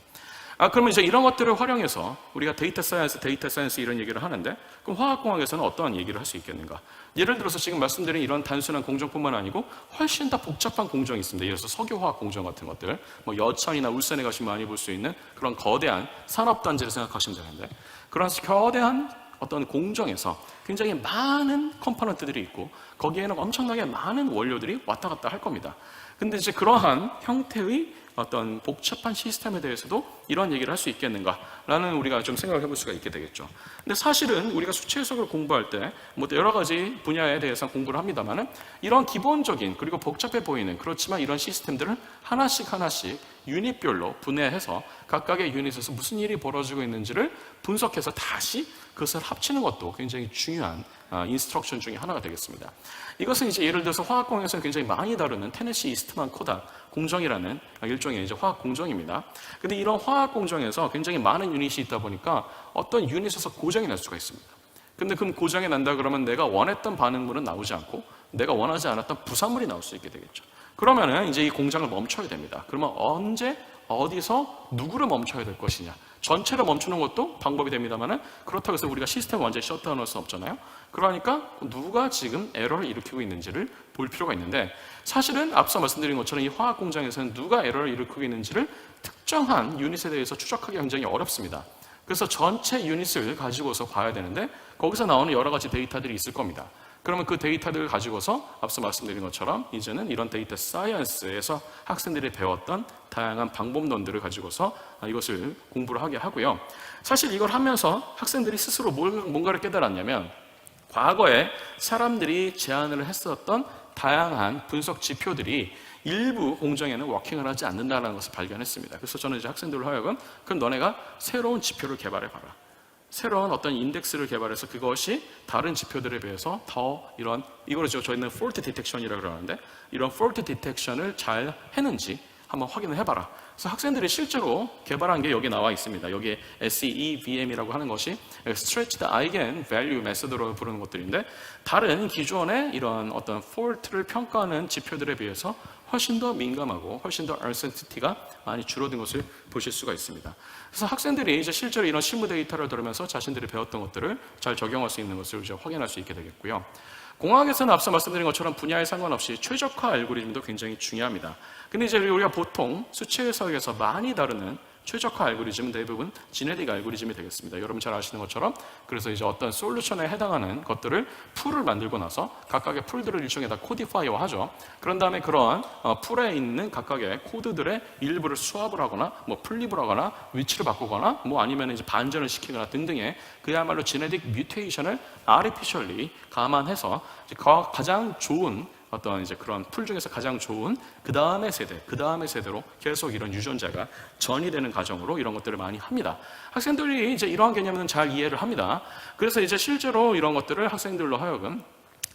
그러면 이제 이런 것들을 활용해서 우리가 데이터 사이언스 이런 얘기를 하는데, 그럼 화학공학에서는 어떠한 얘기를 할 수 있겠는가? 예를 들어서 지금 말씀드린 이런 단순한 공정뿐만 아니고 훨씬 더 복잡한 공정이 있습니다. 예를 들어서 석유화학 공정 같은 것들, 여천이나 울산에 가시면 많이 볼 수 있는 그런 거대한 산업단지를 생각하시면 되는데, 그런 거대한 어떤 공정에서 굉장히 많은 컴포넌트들이 있고, 거기에는 엄청나게 많은 원료들이 왔다 갔다 할 겁니다. 근데 이제 그러한 형태의 어떤 복잡한 시스템에 대해서도 이런 얘기를 할 수 있겠는가라는 우리가 좀 생각을 해볼 수가 있게 되겠죠. 근데 사실은 우리가 수치 해석을 공부할 때 뭐 여러 가지 분야에 대해서 공부를 합니다만은 이런 기본적인 그리고 복잡해 보이는 그렇지만 이런 시스템들을 하나씩 유닛별로 분해해서 각각의 유닛에서 무슨 일이 벌어지고 있는지를 분석해서 다시 그것을 합치는 것도 굉장히 중요한 인스트럭션 중에 하나가 되겠습니다. 이것은 이제 예를 들어서 화학공학에서는 굉장히 많이 다루는 테네시 이스트만 코닥 공정이라는 일종의 이제 화학 공정입니다. 근데 이런 화학 공정에서 굉장히 많은 유닛이 있다 보니까 어떤 유닛에서 고장이 날 수가 있습니다. 근데 그럼 고장이 난다 그러면 내가 원했던 반응물은 나오지 않고 내가 원하지 않았던 부산물이 나올 수 있게 되겠죠. 그러면은 이제 이 공장을 멈춰야 됩니다. 그러면 언제 어디서 누구를 멈춰야 될 것이냐. 전체를 멈추는 것도 방법이 됩니다만은 그렇다고 해서 우리가 시스템을 완전히 셧다운할 수는 없잖아요. 그러니까 누가 지금 에러를 일으키고 있는지를 볼 필요가 있는데 사실은 앞서 말씀드린 것처럼 이 화학 공장에서는 누가 에러를 일으키고 있는지를 특정한 유닛에 대해서 추적하기 굉장히 어렵습니다. 그래서 전체 유닛을 가지고서 봐야 되는데 거기서 나오는 여러 가지 데이터들이 있을 겁니다. 그러면 그 데이터들을 가지고서 앞서 말씀드린 것처럼 이제는 이런 데이터 사이언스에서 학생들이 배웠던 다양한 방법론들을 가지고서 이것을 공부를 하게 하고요. 사실 이걸 하면서 학생들이 스스로 뭔가를 깨달았냐면 과거에 사람들이 제안을 했었던 다양한 분석 지표들이 일부 공정에는 워킹을 하지 않는다는 것을 발견했습니다. 그래서 저는 이제 학생들로 하여금 그럼 너네가 새로운 지표를 개발해봐라. 새로운 어떤 인덱스를 개발해서 그것이 다른 지표들에 비해서 더 이거를 저희는 fault detection이라고 그러는데 이런 fault detection을 잘 했는지 한번 확인을 해봐라. 그래서 학생들이 실제로 개발한 게 여기 나와 있습니다. 여기에 SEVM이라고 하는 것이 Stretched Eigenvalue Method로 부르는 것들인데 다른 기존의 이런 어떤 fault를 평가하는 지표들에 비해서 훨씬 더 민감하고 훨씬 더 uncertainty가 많이 줄어든 것을 보실 수가 있습니다. 그래서 학생들이 이제 실제로 이런 실무 데이터를 들으면서 자신들이 배웠던 것들을 잘 적용할 수 있는 것을 이제 확인할 수 있게 되겠고요. 공학에서는 앞서 말씀드린 것처럼 분야에 상관없이 최적화 알고리즘도 굉장히 중요합니다. 근데 이제 우리가 보통 수치 해석에서 많이 다루는 최적화 알고리즘은 대부분 지네틱 알고리즘이 되겠습니다. 여러분 잘 아시는 것처럼 그래서 이제 어떤 솔루션에 해당하는 것들을 풀을 만들고 나서 각각의 풀들을 일종의 다 코디파이어 하죠. 그런 다음에 그런 풀에 있는 각각의 코드들의 일부를 수합을 하거나 뭐 플립을 하거나 위치를 바꾸거나 뭐 아니면 이제 반전을 시키거나 등등의 그야말로 지네틱 뮤테이션을 아티피셜리 감안해서 가장 좋은 어떤 이제 그런 풀 중에서 가장 좋은 그 다음의 세대로 계속 이런 유전자가 전이되는 과정으로 이런 것들을 많이 합니다. 학생들이 이제 이러한 개념은 잘 이해를 합니다. 그래서 이제 실제로 이런 것들을 학생들로 하여금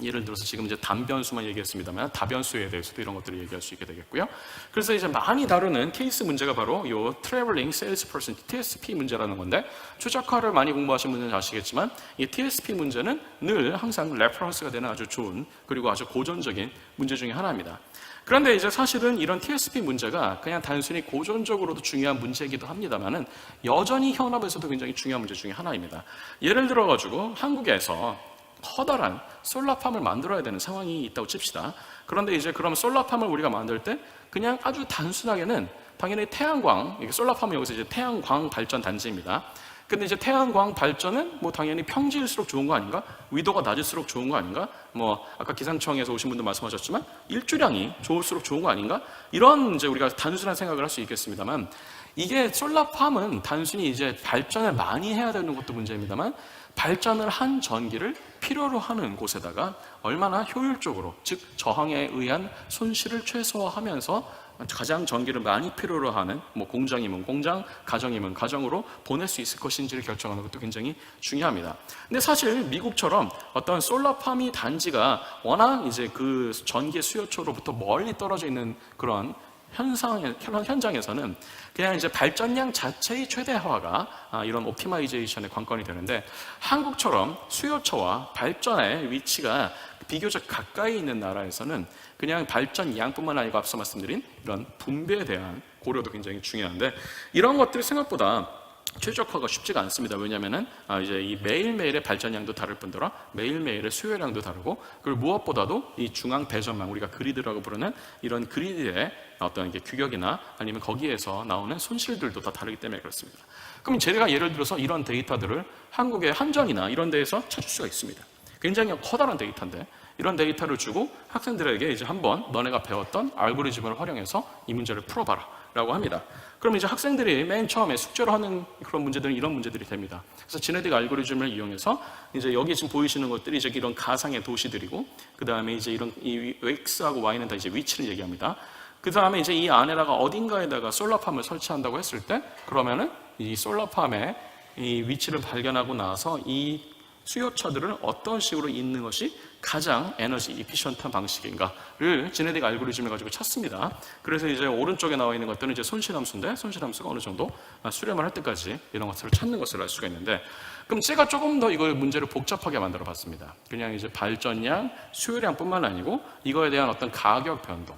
예를 들어서 지금 이제 단변수만 얘기했습니다만 다변수에 대해서도 이런 것들을 얘기할 수 있게 되겠고요. 그래서 이제 많이 다루는 케이스 문제가 바로 이 Traveling Salesperson TSP 문제라는 건데 최적화를 많이 공부하신 분들은 아시겠지만 이 TSP 문제는 늘 항상 레퍼런스가 되는 아주 좋은 그리고 아주 고전적인 문제 중에 하나입니다. 그런데 이제 사실은 이런 TSP 문제가 그냥 단순히 고전적으로도 중요한 문제이기도 합니다만은 여전히 현업에서도 굉장히 중요한 문제 중에 하나입니다. 예를 들어가지고 한국에서 커다란 솔라팜을 만들어야 되는 상황이 있다고 칩시다. 그런데 이제 그럼 솔라팜을 우리가 만들 때 그냥 아주 단순하게는 당연히 태양광, 솔라팜은 여기서 이제 태양광 발전 단지입니다. 근데 이제 태양광 발전은 뭐 당연히 평지일수록 좋은 거 아닌가? 위도가 낮을수록 좋은 거 아닌가? 뭐 아까 기상청에서 오신 분도 말씀하셨지만 일조량이 좋을수록 좋은 거 아닌가? 이런 이제 우리가 단순한 생각을 할 수 있겠습니다만 이게 솔라팜은 단순히 이제 발전을 많이 해야 되는 것도 문제입니다만 발전을 한 전기를 필요로 하는 곳에다가 얼마나 효율적으로 즉 저항에 의한 손실을 최소화하면서 가장 전기를 많이 필요로 하는 뭐 공장이면 공장, 가정이면 가정으로 보낼 수 있을 것인지를 결정하는 것도 굉장히 중요합니다. 근데 사실 미국처럼 어떤 솔라팜이 단지가 워낙 이제 그 전기 수요처로부터 멀리 떨어져 있는 그런 현장에서는 그냥 이제 발전량 자체의 최대화가 이런 옵티마이제이션의 관건이 되는데 한국처럼 수요처와 발전의 위치가 비교적 가까이 있는 나라에서는 그냥 발전량뿐만 아니고 앞서 말씀드린 이런 분배에 대한 고려도 굉장히 중요한데 이런 것들이 생각보다 최적화가 쉽지가 않습니다. 왜냐하면은 이제 이 매일매일의 발전량도 다를 뿐더러 매일매일의 수요량도 다르고 그리고 무엇보다도 이 중앙 배전망 우리가 그리드라고 부르는 이런 그리드의 어떤 이게 규격이나 아니면 거기에서 나오는 손실들도 다 다르기 때문에 그렇습니다. 그럼 제가 예를 들어서 이런 데이터들을 한국의 한전이나 이런 데에서 찾을 수가 있습니다. 굉장히 커다란 데이터인데 이런 데이터를 주고 학생들에게 이제 한번 너네가 배웠던 알고리즘을 활용해서 이 문제를 풀어봐라. 라고 합니다. 그럼 이제 학생들이 맨 처음에 숙제로 하는 그런 문제들은 이런 문제들이 됩니다. 그래서 지네틱 알고리즘을 이용해서 이제 여기 지금 보이시는 것들이 이제 이런 가상의 도시들이고, 그 다음에 이제 이런 이 X하고 Y는 다 이제 위치를 얘기합니다. 그 다음에 이제 이 안에다가 어딘가에다가 솔라팜을 설치한다고 했을 때, 그러면은 이 솔라팜의 이 위치를 발견하고 나서 이 수요처들은 어떤 식으로 있는 것이 가장 에너지 이피션트한 방식인가를 지네틱 알고리즘을 가지고 찾습니다. 그래서 이제 오른쪽에 나와 있는 것들은 이제 손실함수인데, 손실함수가 어느 정도 수렴을 할 때까지 이런 것들을 찾는 것을 알 수가 있는데, 그럼 제가 조금 더 이걸 문제를 복잡하게 만들어 봤습니다. 그냥 이제 발전량, 수요량뿐만 아니고 이거에 대한 어떤 가격 변동,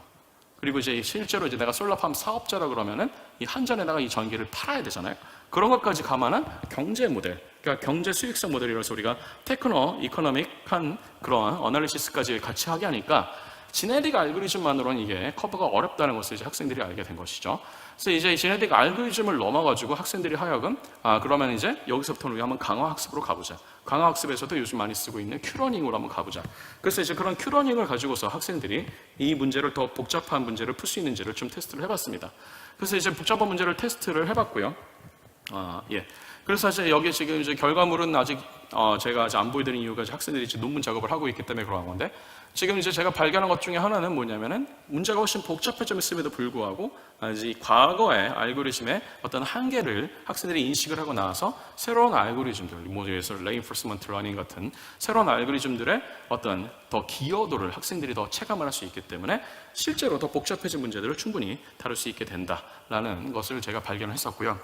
그리고 이제 실제로 이제 내가 솔라팜 사업자라 그러면은 이 한전에다가 이 전기를 팔아야 되잖아요. 그런 것까지 감안한 경제 모델, 그러니까 경제 수익성 모델이라서 우리가 테크노 이코노믹한 그런 어널리시스까지 같이 하게 하니까 지네틱 알고리즘만으로는 이게 커버가 어렵다는 것을 이제 학생들이 알게 된 것이죠. 그래서 이제 지네틱 알고리즘을 넘어가지고 학생들이 하여금 그러면 이제 여기서부터는 우리 한번 강화 학습으로 가보자. 강화 학습에서도 요즘 많이 쓰고 있는 큐러닝으로 한번 가보자. 그래서 이제 그런 큐러닝을 가지고서 학생들이 이 문제를 더 복잡한 문제를 풀 수 있는지를 좀 테스트를 해봤습니다. 그래서 이제 복잡한 문제를 테스트를 해봤고요. 예. 그래서 사실 여기 지금 이제 결과물은 아직 제가 아직 안 보여드린 이유가 학생들이 지금 논문 작업을 하고 있기 때문에 그런 건데, 지금 이제 제가 발견한 것 중에 하나는 뭐냐면은 문제가 훨씬 복잡해져 있음에도 불구하고 이제 과거의 알고리즘의 어떤 한계를 학생들이 인식을 하고 나서 새로운 알고리즘들, 뭐 예를 들어서 reinforcement learning 같은 새로운 알고리즘들의 어떤 더 기여도를 학생들이 더 체감을 할 수 있기 때문에 실제로 더 복잡해진 문제들을 충분히 다룰 수 있게 된다라는 것을 제가 발견을 했었고요.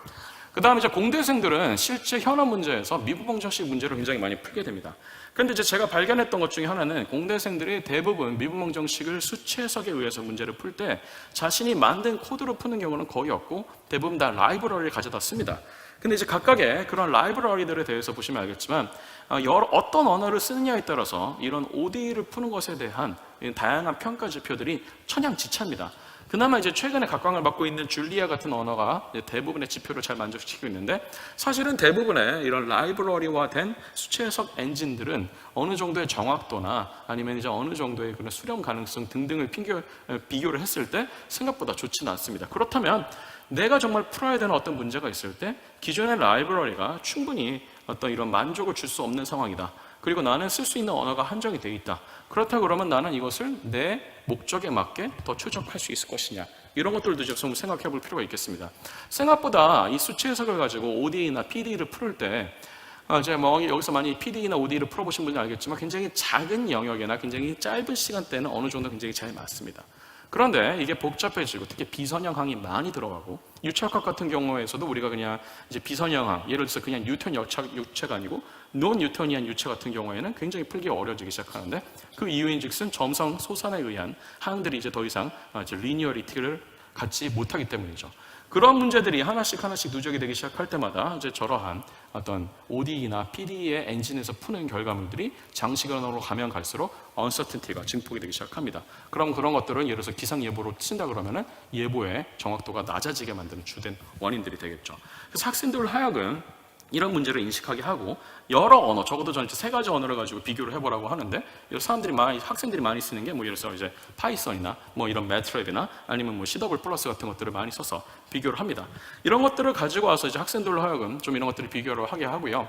그 다음에 이제 공대생들은 실제 현업 문제에서 미분방정식 문제를 굉장히 많이 풀게 됩니다. 그런데 이제 제가 발견했던 것 중에 하나는 공대생들이 대부분 미분방정식을 수치해석에 의해서 문제를 풀 때 자신이 만든 코드로 푸는 경우는 거의 없고 대부분 다 라이브러리를 가져다 씁니다. 근데 이제 각각의 그런 라이브러리들에 대해서 보시면 알겠지만 어떤 언어를 쓰느냐에 따라서 이런 ODE를 푸는 것에 대한 다양한 평가 지표들이 천양지차입니다. 그나마 이제 최근에 각광을 받고 있는 줄리아 같은 언어가 대부분의 지표를 잘 만족시키고 있는데, 사실은 대부분의 이런 라이브러리화 된 수치 해석 엔진들은 어느 정도의 정확도나 아니면 이제 어느 정도의 그런 수렴 가능성 등등을 비교를 했을 때 생각보다 좋지는 않습니다. 그렇다면 내가 정말 풀어야 되는 어떤 문제가 있을 때 기존의 라이브러리가 충분히 어떤 이런 만족을 줄 수 없는 상황이다. 그리고 나는 쓸 수 있는 언어가 한정이 되어 있다. 그렇다고 그러면 나는 이것을 내 목적에 맞게 더 최적화할 수 있을 것이냐. 이런 것들도 좀 생각해 볼 필요가 있겠습니다. 생각보다 이 수치 해석을 가지고 ODE나 PDE를 풀을 때 이제 뭐 여기서 많이 PDE나 ODE를 풀어보신 분이 알겠지만 굉장히 작은 영역이나 굉장히 짧은 시간대는 어느 정도 굉장히 잘 맞습니다. 그런데 이게 복잡해지고 특히 비선형항이 많이 들어가고 유착학 같은 경우에서도 우리가 그냥 이제 비선형항, 예를 들어서 그냥 뉴턴 유체가 아니고 논 뉴턴이한 유체 같은 경우에는 굉장히 풀기 어려워지기 시작하는데, 그 이유인즉슨 점성 소산에 의한 항들이 이제 더 이상 리니어리티를 갖지 못하기 때문이죠. 그런 문제들이 하나씩 누적이 되기 시작할 때마다 이제 저러한 어떤 ODE나 PDE의 엔진에서 푸는 결과물들이 장시간으로 가면 갈수록 uncertainty가 증폭이 되기 시작합니다. 그럼 그런 것들은 예를 들어서 기상 예보로 친다 그러면은 예보의 정확도가 낮아지게 만드는 주된 원인들이 되겠죠. 그래서 학생들을 하여금 이런 문제를 인식하게 하고 여러 언어, 적어도 저는 3가지 언어를 가지고 비교를 해보라고 하는데, 학생들이 많이 쓰는 게 뭐 예를 들어서 이제 파이썬이나 뭐 이런 매트랩이나 아니면 뭐 CW 플러스 같은 것들을 많이 써서 비교를 합니다. 이런 것들을 가지고 와서 이제 학생들로 하여금 좀 이런 것들을 비교를 하게 하고요.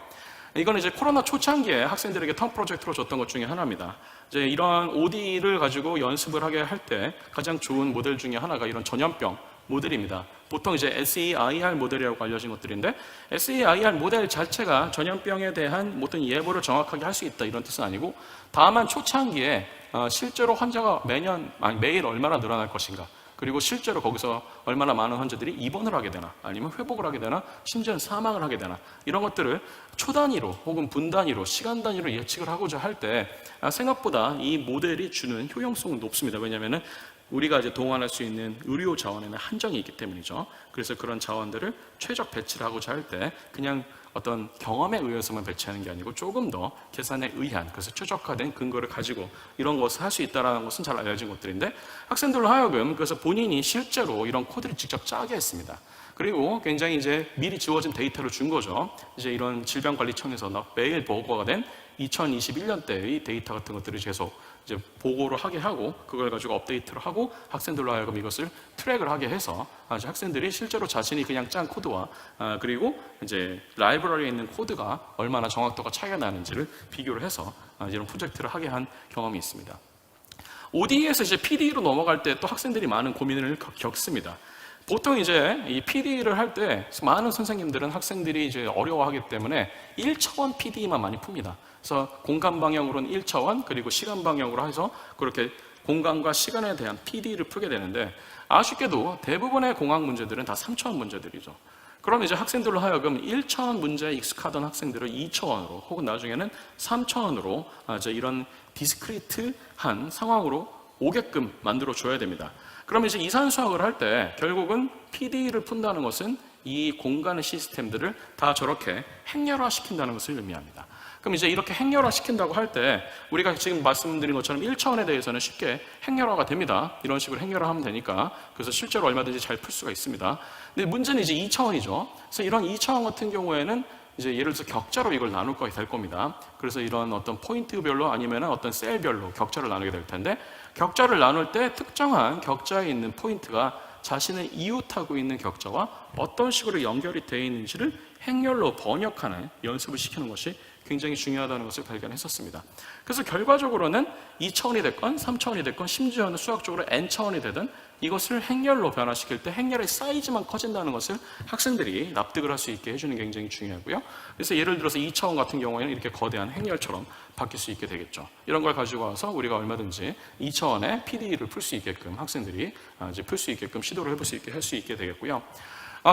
이거는 이제 코로나 초창기에 학생들에게 텀 프로젝트로 줬던 것 중에 하나입니다. 이제 이런 OD를 가지고 연습을 하게 할 때 가장 좋은 모델 중에 하나가 이런 전염병 모델입니다. 보통 이제 SEIR 모델이라고 알려진 것들인데, SEIR 모델 자체가 전염병에 대한 어떤 예보를 정확하게 할 수 있다 이런 뜻은 아니고, 다만 초창기에 실제로 환자가 매일 얼마나 늘어날 것인가, 그리고 실제로 거기서 얼마나 많은 환자들이 입원을 하게 되나 아니면 회복을 하게 되나 심지어는 사망을 하게 되나, 이런 것들을 초 단위로 혹은 분 단위로 시간 단위로 예측을 하고자 할 때 생각보다 이 모델이 주는 효용성은 높습니다. 왜냐하면 우리가 이제 동원할 수 있는 의료 자원에는 한정이 있기 때문이죠. 그래서 그런 자원들을 최적 배치를 하고자 할 때 그냥 어떤 경험에 의해서만 배치하는 게 아니고 조금 더 계산에 의한, 그래서 최적화된 근거를 가지고 이런 것을 할 수 있다는 것은 잘 알려진 것들인데, 학생들로 하여금 그래서 본인이 실제로 이런 코드를 직접 짜게 했습니다. 그리고 굉장히 이제 미리 지워진 데이터를 준 거죠. 이제 이런 질병관리청에서 매일 보고가 된 2021년대의 데이터 같은 것들을 계속 이제 보고를 하게 하고 그걸 가지고 업데이트를 하고 학생들로 하여금 이것을 트랙을 하게 해서 학생들이 실제로 자신이 그냥 짠 코드와 그리고 이제 라이브러리에 있는 코드가 얼마나 정확도가 차이가 나는지를 비교를 해서 이런 프로젝트를 하게 한 경험이 있습니다. ODE에서 이제 PDE로 넘어갈 때 또 학생들이 많은 고민을 겪습니다. 보통 이제 이 PDE를 할 때 많은 선생님들은 학생들이 이제 어려워하기 때문에 1차원 PDE만 많이 풉니다. 그래서 공간 방향으로는 1차원, 그리고 시간 방향으로 해서 그렇게 공간과 시간에 대한 PDE를 풀게 되는데 아쉽게도 대부분의 공학 문제들은 다 3차원 문제들이죠. 그럼 이제 학생들로 하여금 1차원 문제에 익숙하던 학생들을 2차원으로 혹은 나중에는 3차원으로 이제 이런 디스크리트한 상황으로 오게끔 만들어 줘야 됩니다. 그럼 이제 이산수학을 할 때 결국은 PDE를 푼다는 것은 이 공간의 시스템들을 다 저렇게 행렬화시킨다는 것을 의미합니다. 그럼 이제 이렇게 행렬화시킨다고 할 때 우리가 지금 말씀드린 것처럼 1차원에 대해서는 쉽게 행렬화가 됩니다. 이런 식으로 행렬화하면 되니까 그래서 실제로 얼마든지 잘 풀 수가 있습니다. 근데 문제는 이제 2차원이죠. 그래서 이런 2차원 같은 경우에는 이제 예를 들어서 격자로 이걸 나눌 거게 될 겁니다. 그래서 이런 어떤 포인트별로 아니면 어떤 셀별로 격자를 나누게 될 텐데 격자를 나눌 때 특정한 격자에 있는 포인트가 자신의 이웃하고 있는 격자와 어떤 식으로 연결이 되어 있는지를 행렬로 번역하는 연습을 시키는 것이 굉장히 중요하다는 것을 발견했었습니다. 그래서 결과적으로는 2차원이 됐건 3차원이 됐건 심지어는 수학적으로 n차원이 되든 이것을 행렬로 변화시킬 때 행렬의 사이즈만 커진다는 것을 학생들이 납득을 할 수 있게 해주는 게 굉장히 중요하고요. 그래서 예를 들어서 2차원 같은 경우에는 이렇게 거대한 행렬처럼 바뀔 수 있게 되겠죠. 이런 걸 가지고 와서 우리가 얼마든지 2차원의 PDE를 풀 수 있게끔 학생들이 이제 풀 수 있게끔 시도를 해볼 수 있게 할 수 있게 되겠고요.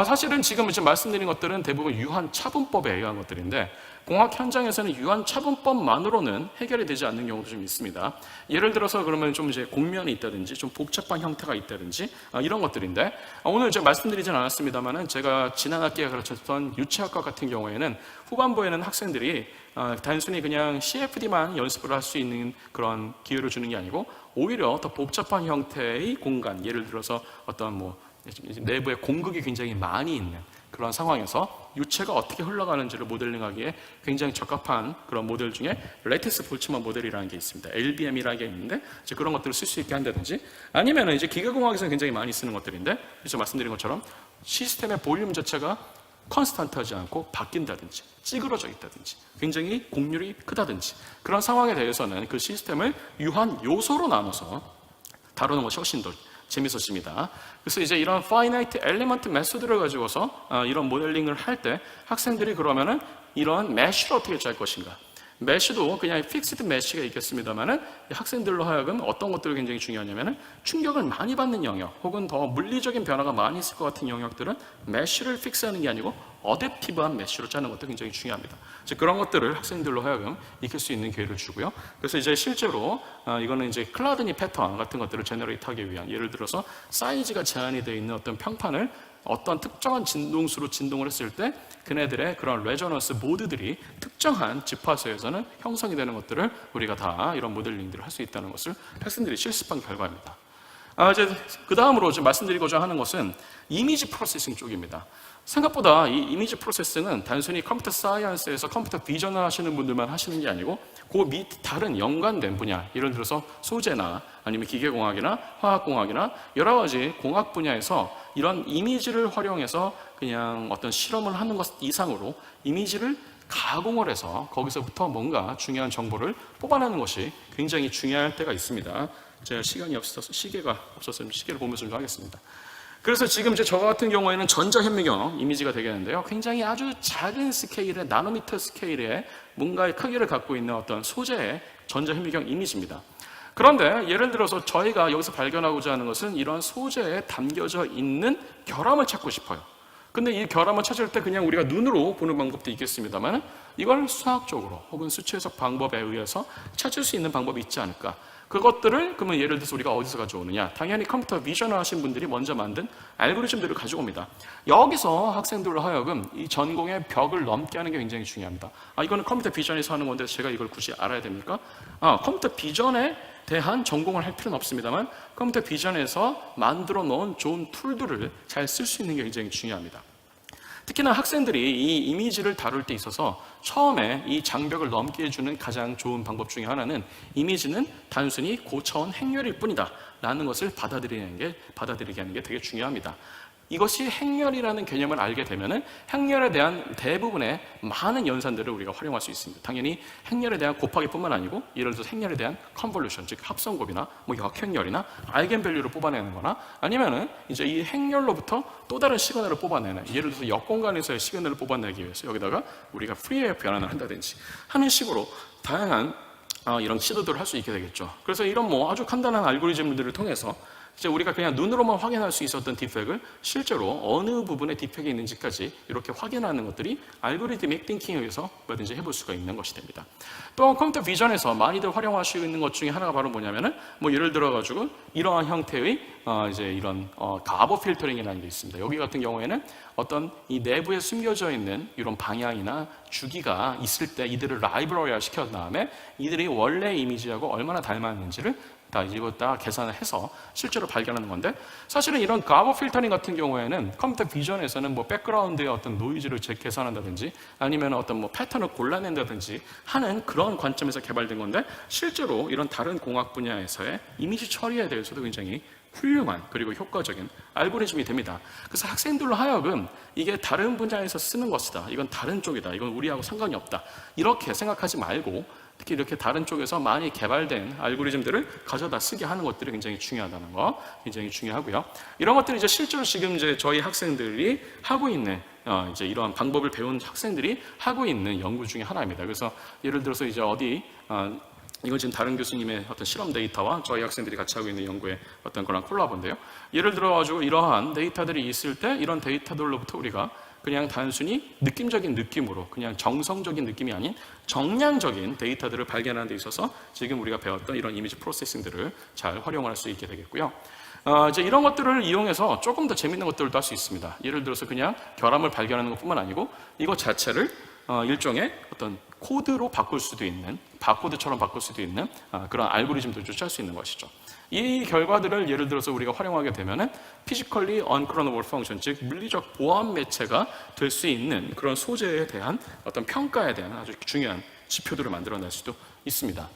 사실은 지금 말씀드린 것들은 대부분 유한 차분법에 의한 것들인데 공학 현장에서는 유한 차분법만으로는 해결이 되지 않는 경우도 좀 있습니다. 예를 들어서 그러면 좀 이제 곡면이 있다든지 좀 복잡한 형태가 있다든지 이런 것들인데 오늘 제가 말씀드리진 않았습니다만은 제가 지난 학기에 가르쳤던 유체학과 같은 경우에는 후반부에는 학생들이 단순히 그냥 CFD만 연습을 할 수 있는 그런 기회를 주는 게 아니고 오히려 더 복잡한 형태의 공간, 예를 들어서 어떤 내부에 공극이 굉장히 많이 있는 그런 상황에서 유체가 어떻게 흘러가는지를 모델링하기에 굉장히 적합한 그런 모델 중에 레티스 볼츠만 모델이라는 게 있습니다. LBM이라는 게 있는데 이제 그런 것들을 쓸 수 있게 한다든지 아니면 이제 기계공학에서는 굉장히 많이 쓰는 것들인데 이제 말씀드린 것처럼 시스템의 볼륨 자체가 컨스탄트하지 않고 바뀐다든지 찌그러져 있다든지 굉장히 곡률이 크다든지 그런 상황에 대해서는 그 시스템을 유한 요소로 나눠서 다루는 것이 훨씬 더 재밌어집니다. 그래서 이제 이런 finite element 메소드를 가지고서 이런 모델링을 할 때 학생들이 그러면은 이런 메쉬를 어떻게 짤 것인가. 메쉬도 그냥 픽스드 메쉬가 있겠습니다만은 학생들로 하여금 어떤 것들이 굉장히 중요하냐면은 충격을 많이 받는 영역 혹은 더 물리적인 변화가 많이 있을 것 같은 영역들은 메쉬를 픽스하는 게 아니고 어댑티브한 메쉬로 짜는 것도 굉장히 중요합니다. 그런 것들을 학생들로 하여금 익힐 수 있는 기회를 주고요. 그래서 이제 실제로 이거는 이제 클라드니 패턴 같은 것들을 제너레이트하기 위한 예를 들어서 사이즈가 제한이 되어 있는 어떤 평판을 어떤 특정한 진동수로 진동을 했을 때 그네들의 그런 레저넌스 모드들이 특정한 지파수에서는 형성이 되는 것들을 우리가 다 이런 모델링들을 할 수 있다는 것을 학생들이 실습한 결과입니다. 이제 그 다음으로 좀 말씀드리고자 하는 것은 이미지 프로세싱 쪽입니다. 생각보다 이 이미지 프로세싱은 단순히 컴퓨터 사이언스에서 컴퓨터 비전을 하시는 분들만 하시는 게 아니고 그 밑 다른 연관된 분야, 예를 들어서 소재나 아니면 기계공학이나 화학공학이나 여러 가지 공학 분야에서 이런 이미지를 활용해서 그냥 어떤 실험을 하는 것 이상으로 이미지를 가공을 해서 거기서부터 뭔가 중요한 정보를 뽑아내는 것이 굉장히 중요할 때가 있습니다. 제가 시간이 없어서 시계가 없어서 시계를 보면서 좀 하겠습니다. 그래서 지금 이제 저 같은 경우에는 전자현미경 이미지가 되겠는데요. 굉장히 아주 작은 스케일의 나노미터 스케일의 뭔가의 크기를 갖고 있는 어떤 소재의 전자현미경 이미지입니다. 그런데 예를 들어서 저희가 여기서 발견하고자 하는 것은 이런 소재에 담겨져 있는 결함을 찾고 싶어요. 근데 이 결함을 찾을 때 그냥 우리가 눈으로 보는 방법도 있겠습니다만 이걸 수학적으로 혹은 수치해석 방법에 의해서 찾을 수 있는 방법이 있지 않을까. 그것들을 그러면 예를 들어서 우리가 어디서 가져오느냐. 당연히 컴퓨터 비전을 하신 분들이 먼저 만든 알고리즘들을 가지고 옵니다. 여기서 학생들로 하여금 이 전공의 벽을 넘게 하는 게 굉장히 중요합니다. 이거는 컴퓨터 비전에서 하는 건데 제가 이걸 굳이 알아야 됩니까? 컴퓨터 비전에 대한 전공을 할 필요는 없습니다만 컴퓨터 비전에서 만들어 놓은 좋은 툴들을 잘 쓸 수 있는 게 굉장히 중요합니다. 특히나 학생들이 이 이미지를 다룰 때 있어서 처음에 이 장벽을 넘게 해주는 가장 좋은 방법 중에 하나는 이미지는 단순히 고차원 행렬일 뿐이다 라는 것을 받아들이게 하는 게 되게 중요합니다. 이것이 행렬이라는 개념을 알게 되면은 행렬에 대한 대부분의 많은 연산들을 우리가 활용할 수 있습니다. 당연히 행렬에 대한 곱하기뿐만 아니고 예를 들어서 행렬에 대한 컨볼루션, 즉 합성곱이나 뭐 역행렬이나 아이겐밸류를 뽑아내는 거나 아니면은 이제 이 행렬로부터 또 다른 시그널을 뽑아내는, 예를 들어서 역공간에서의 시그널을 뽑아내기 위해서 여기다가 우리가 프리웨어 변환을 한다든지 하는 식으로 다양한 이런 시도들을 할 수 있게 되겠죠. 그래서 이런 뭐 아주 간단한 알고리즘들을 통해서 이제 우리가 그냥 눈으로만 확인할 수 있었던 디펙을 실제로 어느 부분에 디펙이 있는지까지 이렇게 확인하는 것들이 알고리즘믹 띵킹에 의해서 뭐든지 해볼 수가 있는 것이 됩니다. 또 컴퓨터 비전에서 많이들 활용하시고 있는 것 중에 하나가 바로 뭐냐면은 뭐 예를 들어가지고 이러한 형태의 이제 이런 가버 필터링이라는 게 있습니다. 여기 같은 경우에는 어떤 이 내부에 숨겨져 있는 이런 방향이나 주기가 있을 때 이들을 라이브러리화 시킨 다음에 이들이 원래 이미지하고 얼마나 닮았는지를 이거 다 계산을 해서 실제로 발견하는 건데, 사실은 이런 가버 필터링 같은 경우에는 컴퓨터 비전에서는 뭐 백그라운드의 어떤 노이즈를 계산한다든지 아니면 어떤 뭐 패턴을 골라낸다든지 하는 그런 관점에서 개발된 건데, 실제로 이런 다른 공학 분야에서의 이미지 처리에 대해서도 굉장히 훌륭한 그리고 효과적인 알고리즘이 됩니다. 그래서 학생들로 하여금 이게 다른 분야에서 쓰는 것이다, 이건 다른 쪽이다, 이건 우리하고 상관이 없다 이렇게 생각하지 말고 특히 이렇게 다른 쪽에서 많이 개발된 알고리즘들을 가져다 쓰게 하는 것들이 굉장히 중요하다는 거 굉장히 중요하고요. 이런 것들이 이제 실제로 지금 이제 저희 학생들이 하고 있는 이제 이러한 방법을 배운 학생들이 하고 있는 연구 중에 하나입니다. 그래서 예를 들어서 이제 이건 지금 다른 교수님의 어떤 실험 데이터와 저희 학생들이 같이 하고 있는 연구의 어떤 그런 콜라보인데요. 예를 들어가지고 이러한 데이터들이 있을 때 이런 데이터들로부터 우리가 그냥 단순히 느낌적인 느낌으로 그냥 정성적인 느낌이 아닌 정량적인 데이터들을 발견하는 데 있어서 지금 우리가 배웠던 이런 이미지 프로세싱들을 잘 활용할 수 있게 되겠고요. 이제 이런 것들을 이용해서 조금 더 재밌는 것들도 할 수 있습니다. 예를 들어서 그냥 결함을 발견하는 것뿐만 아니고 이것 자체를 일종의 어떤 코드로 바꿀 수도 있는, 바코드처럼 바꿀 수도 있는 그런 알고리즘들도 짤 수 있는 것이죠. 이 결과들을 예를 들어서 우리가 활용하게 되면은 physically unclonable function, 즉 물리적 보완 매체가 될 수 있는 그런 소재에 대한 어떤 평가에 대한 아주 중요한 지표들을 만들어낼 수도 있습니다.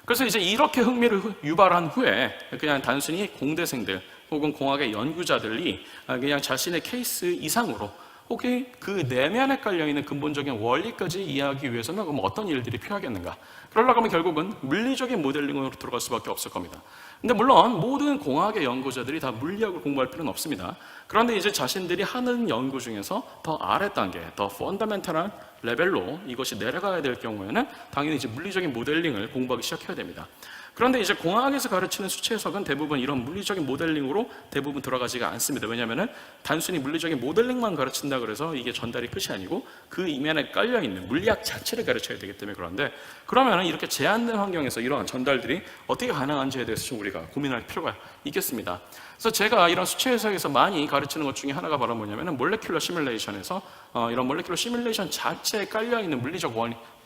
그래서 이제 이렇게 흥미를 유발한 후에 그냥 단순히 공대생들 혹은 공학의 연구자들이 그냥 자신의 케이스 이상으로 혹시 그 내면에 깔려있는 근본적인 원리까지 이해하기 위해서는 그럼 어떤 일들이 필요하겠는가? 그러려고 하면 결국은 물리적인 모델링으로 들어갈 수밖에 없을 겁니다. 근데 물론 모든 공학의 연구자들이 다 물리학을 공부할 필요는 없습니다. 그런데 이제 자신들이 하는 연구 중에서 더 아래 단계, 더 펀더멘탈한 레벨로 이것이 내려가야 될 경우에는 당연히 이제 물리적인 모델링을 공부하기 시작해야 됩니다. 그런데 이제 공학에서 가르치는 수치 해석은 대부분 이런 물리적인 모델링으로 대부분 들어가지가 않습니다. 왜냐하면 단순히 물리적인 모델링만 가르친다 그래서 이게 전달이 끝이 아니고 그 이면에 깔려있는 물리학 자체를 가르쳐야 되기 때문에 그런데, 그러면 이렇게 제한된 환경에서 이러한 전달들이 어떻게 가능한지에 대해서 좀 우리가 고민할 필요가 있겠습니다. 그래서 제가 이런 수치 해석에서 많이 가르치는 것 중에 하나가 바로 뭐냐면 몰레큘러 시뮬레이션에서 이런 몰레큘러 시뮬레이션 자체에 깔려있는 물리적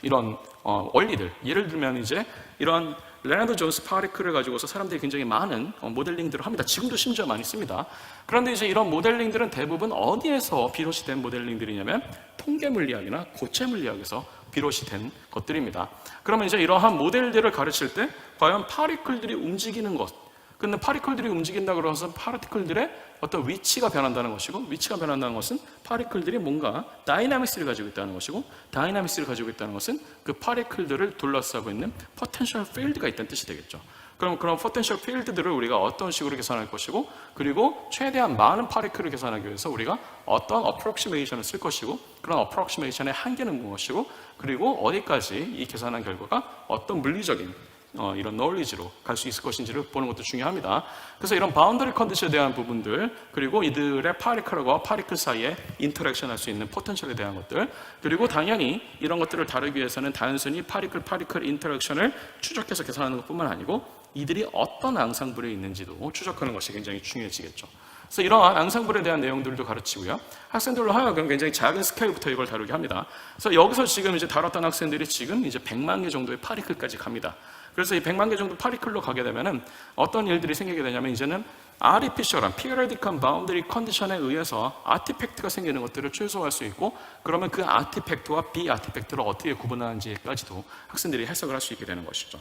이런 원리들, 예를 들면 이제 이런 레나드 존스 파리클을 가지고서 사람들이 굉장히 많은 모델링들을 합니다. 지금도 심지어 많이 씁니다. 그런데 이제 이런 모델링들은 대부분 어디에서 비롯이 된 모델링들이냐면 통계 물리학이나 고체 물리학에서 비롯이 된 것들입니다. 그러면 이제 이러한 모델들을 가르칠 때 과연 파리클들이 움직이는 것, 근데 파리클들이 움직인다 그러면서 파티클들의 어떤 위치가 변한다는 것이고, 위치가 변한다는 것은 파리클들이 뭔가 다이나믹스를 가지고 있다는 것이고, 다이나믹스를 가지고 있다는 것은 그 파리클들을 둘러싸고 있는 포텐셜 필드가 있다는 뜻이 되겠죠. 그럼 그런 포텐셜 필드들을 우리가 어떤 식으로 계산할 것이고, 그리고 최대한 많은 파리클을 계산하기 위해서 우리가 어떤 어프록시메이션을 쓸 것이고, 그런 어프록시메이션의 한계는 무엇이고, 그리고 어디까지 이 계산한 결과가 어떤 물리적인 이런 knowledge로 갈 수 있을 것인지를 보는 것도 중요합니다. 그래서 이런 바운더리 컨디션에 대한 부분들, 그리고 이들의 파리클과 파리클 사이에 인터랙션 할 수 있는 포텐셜에 대한 것들, 그리고 당연히 이런 것들을 다루기 위해서는 단순히 파리클 인터랙션을 추적해서 계산하는 것뿐만 아니고 이들이 어떤 앙상블에 있는지도 추적하는 것이 굉장히 중요해지겠죠. 그래서 이러한 앙상블에 대한 내용들도 가르치고요. 학생들로 하여금 굉장히 작은 스케일부터 이걸 다루게 합니다. 그래서 여기서 지금 이제 다뤘던 학생들이 지금 이제 100만 개 정도의 파리클까지 갑니다. 그래서 이 100만 개 정도 파리클로 가게 되면은 어떤 일들이 생기게 되냐면 이제는 아티피셜한 피어리딕한 바운더리 컨디션에 의해서 아티팩트가 생기는 것들을 최소화할 수 있고, 그러면 그 아티팩트와 비아티팩트를 어떻게 구분하는지까지도 학생들이 해석을 할 수 있게 되는 것이죠.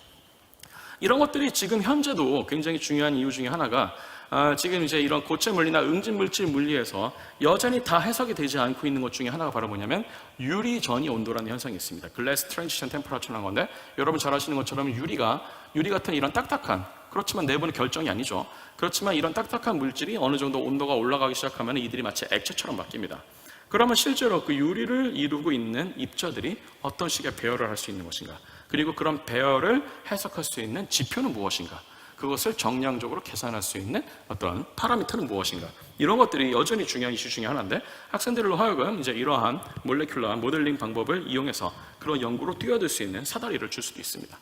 이런 것들이 지금 현재도 굉장히 중요한 이유 중에 하나가 지금 이제 이런 고체 물리나 응집 물질 물리에서 여전히 다 해석이 되지 않고 있는 것 중에 하나가 바로 뭐냐면 유리 전이 온도라는 현상이 있습니다. 글래스 트랜지션 템퍼러처라는 건데, 여러분 잘 아시는 것처럼 유리 같은 이런 딱딱한, 그렇지만 내부는 결정이 아니죠. 그렇지만 이런 딱딱한 물질이 어느 정도 온도가 올라가기 시작하면 이들이 마치 액체처럼 바뀝니다. 그러면 실제로 그 유리를 이루고 있는 입자들이 어떤 식의 배열을 할 수 있는 것인가, 그리고 그런 배열을 해석할 수 있는 지표는 무엇인가, 그것을 정량적으로 계산할 수 있는 어떤 파라미터는 무엇인가, 이런 것들이 여전히 중요한 이슈 중에 하나인데, 학생들로 하여금 이제 이러한 몰레큘러 모델링 방법을 이용해서 그런 연구로 뛰어들 수 있는 사다리를 줄 수도 있습니다.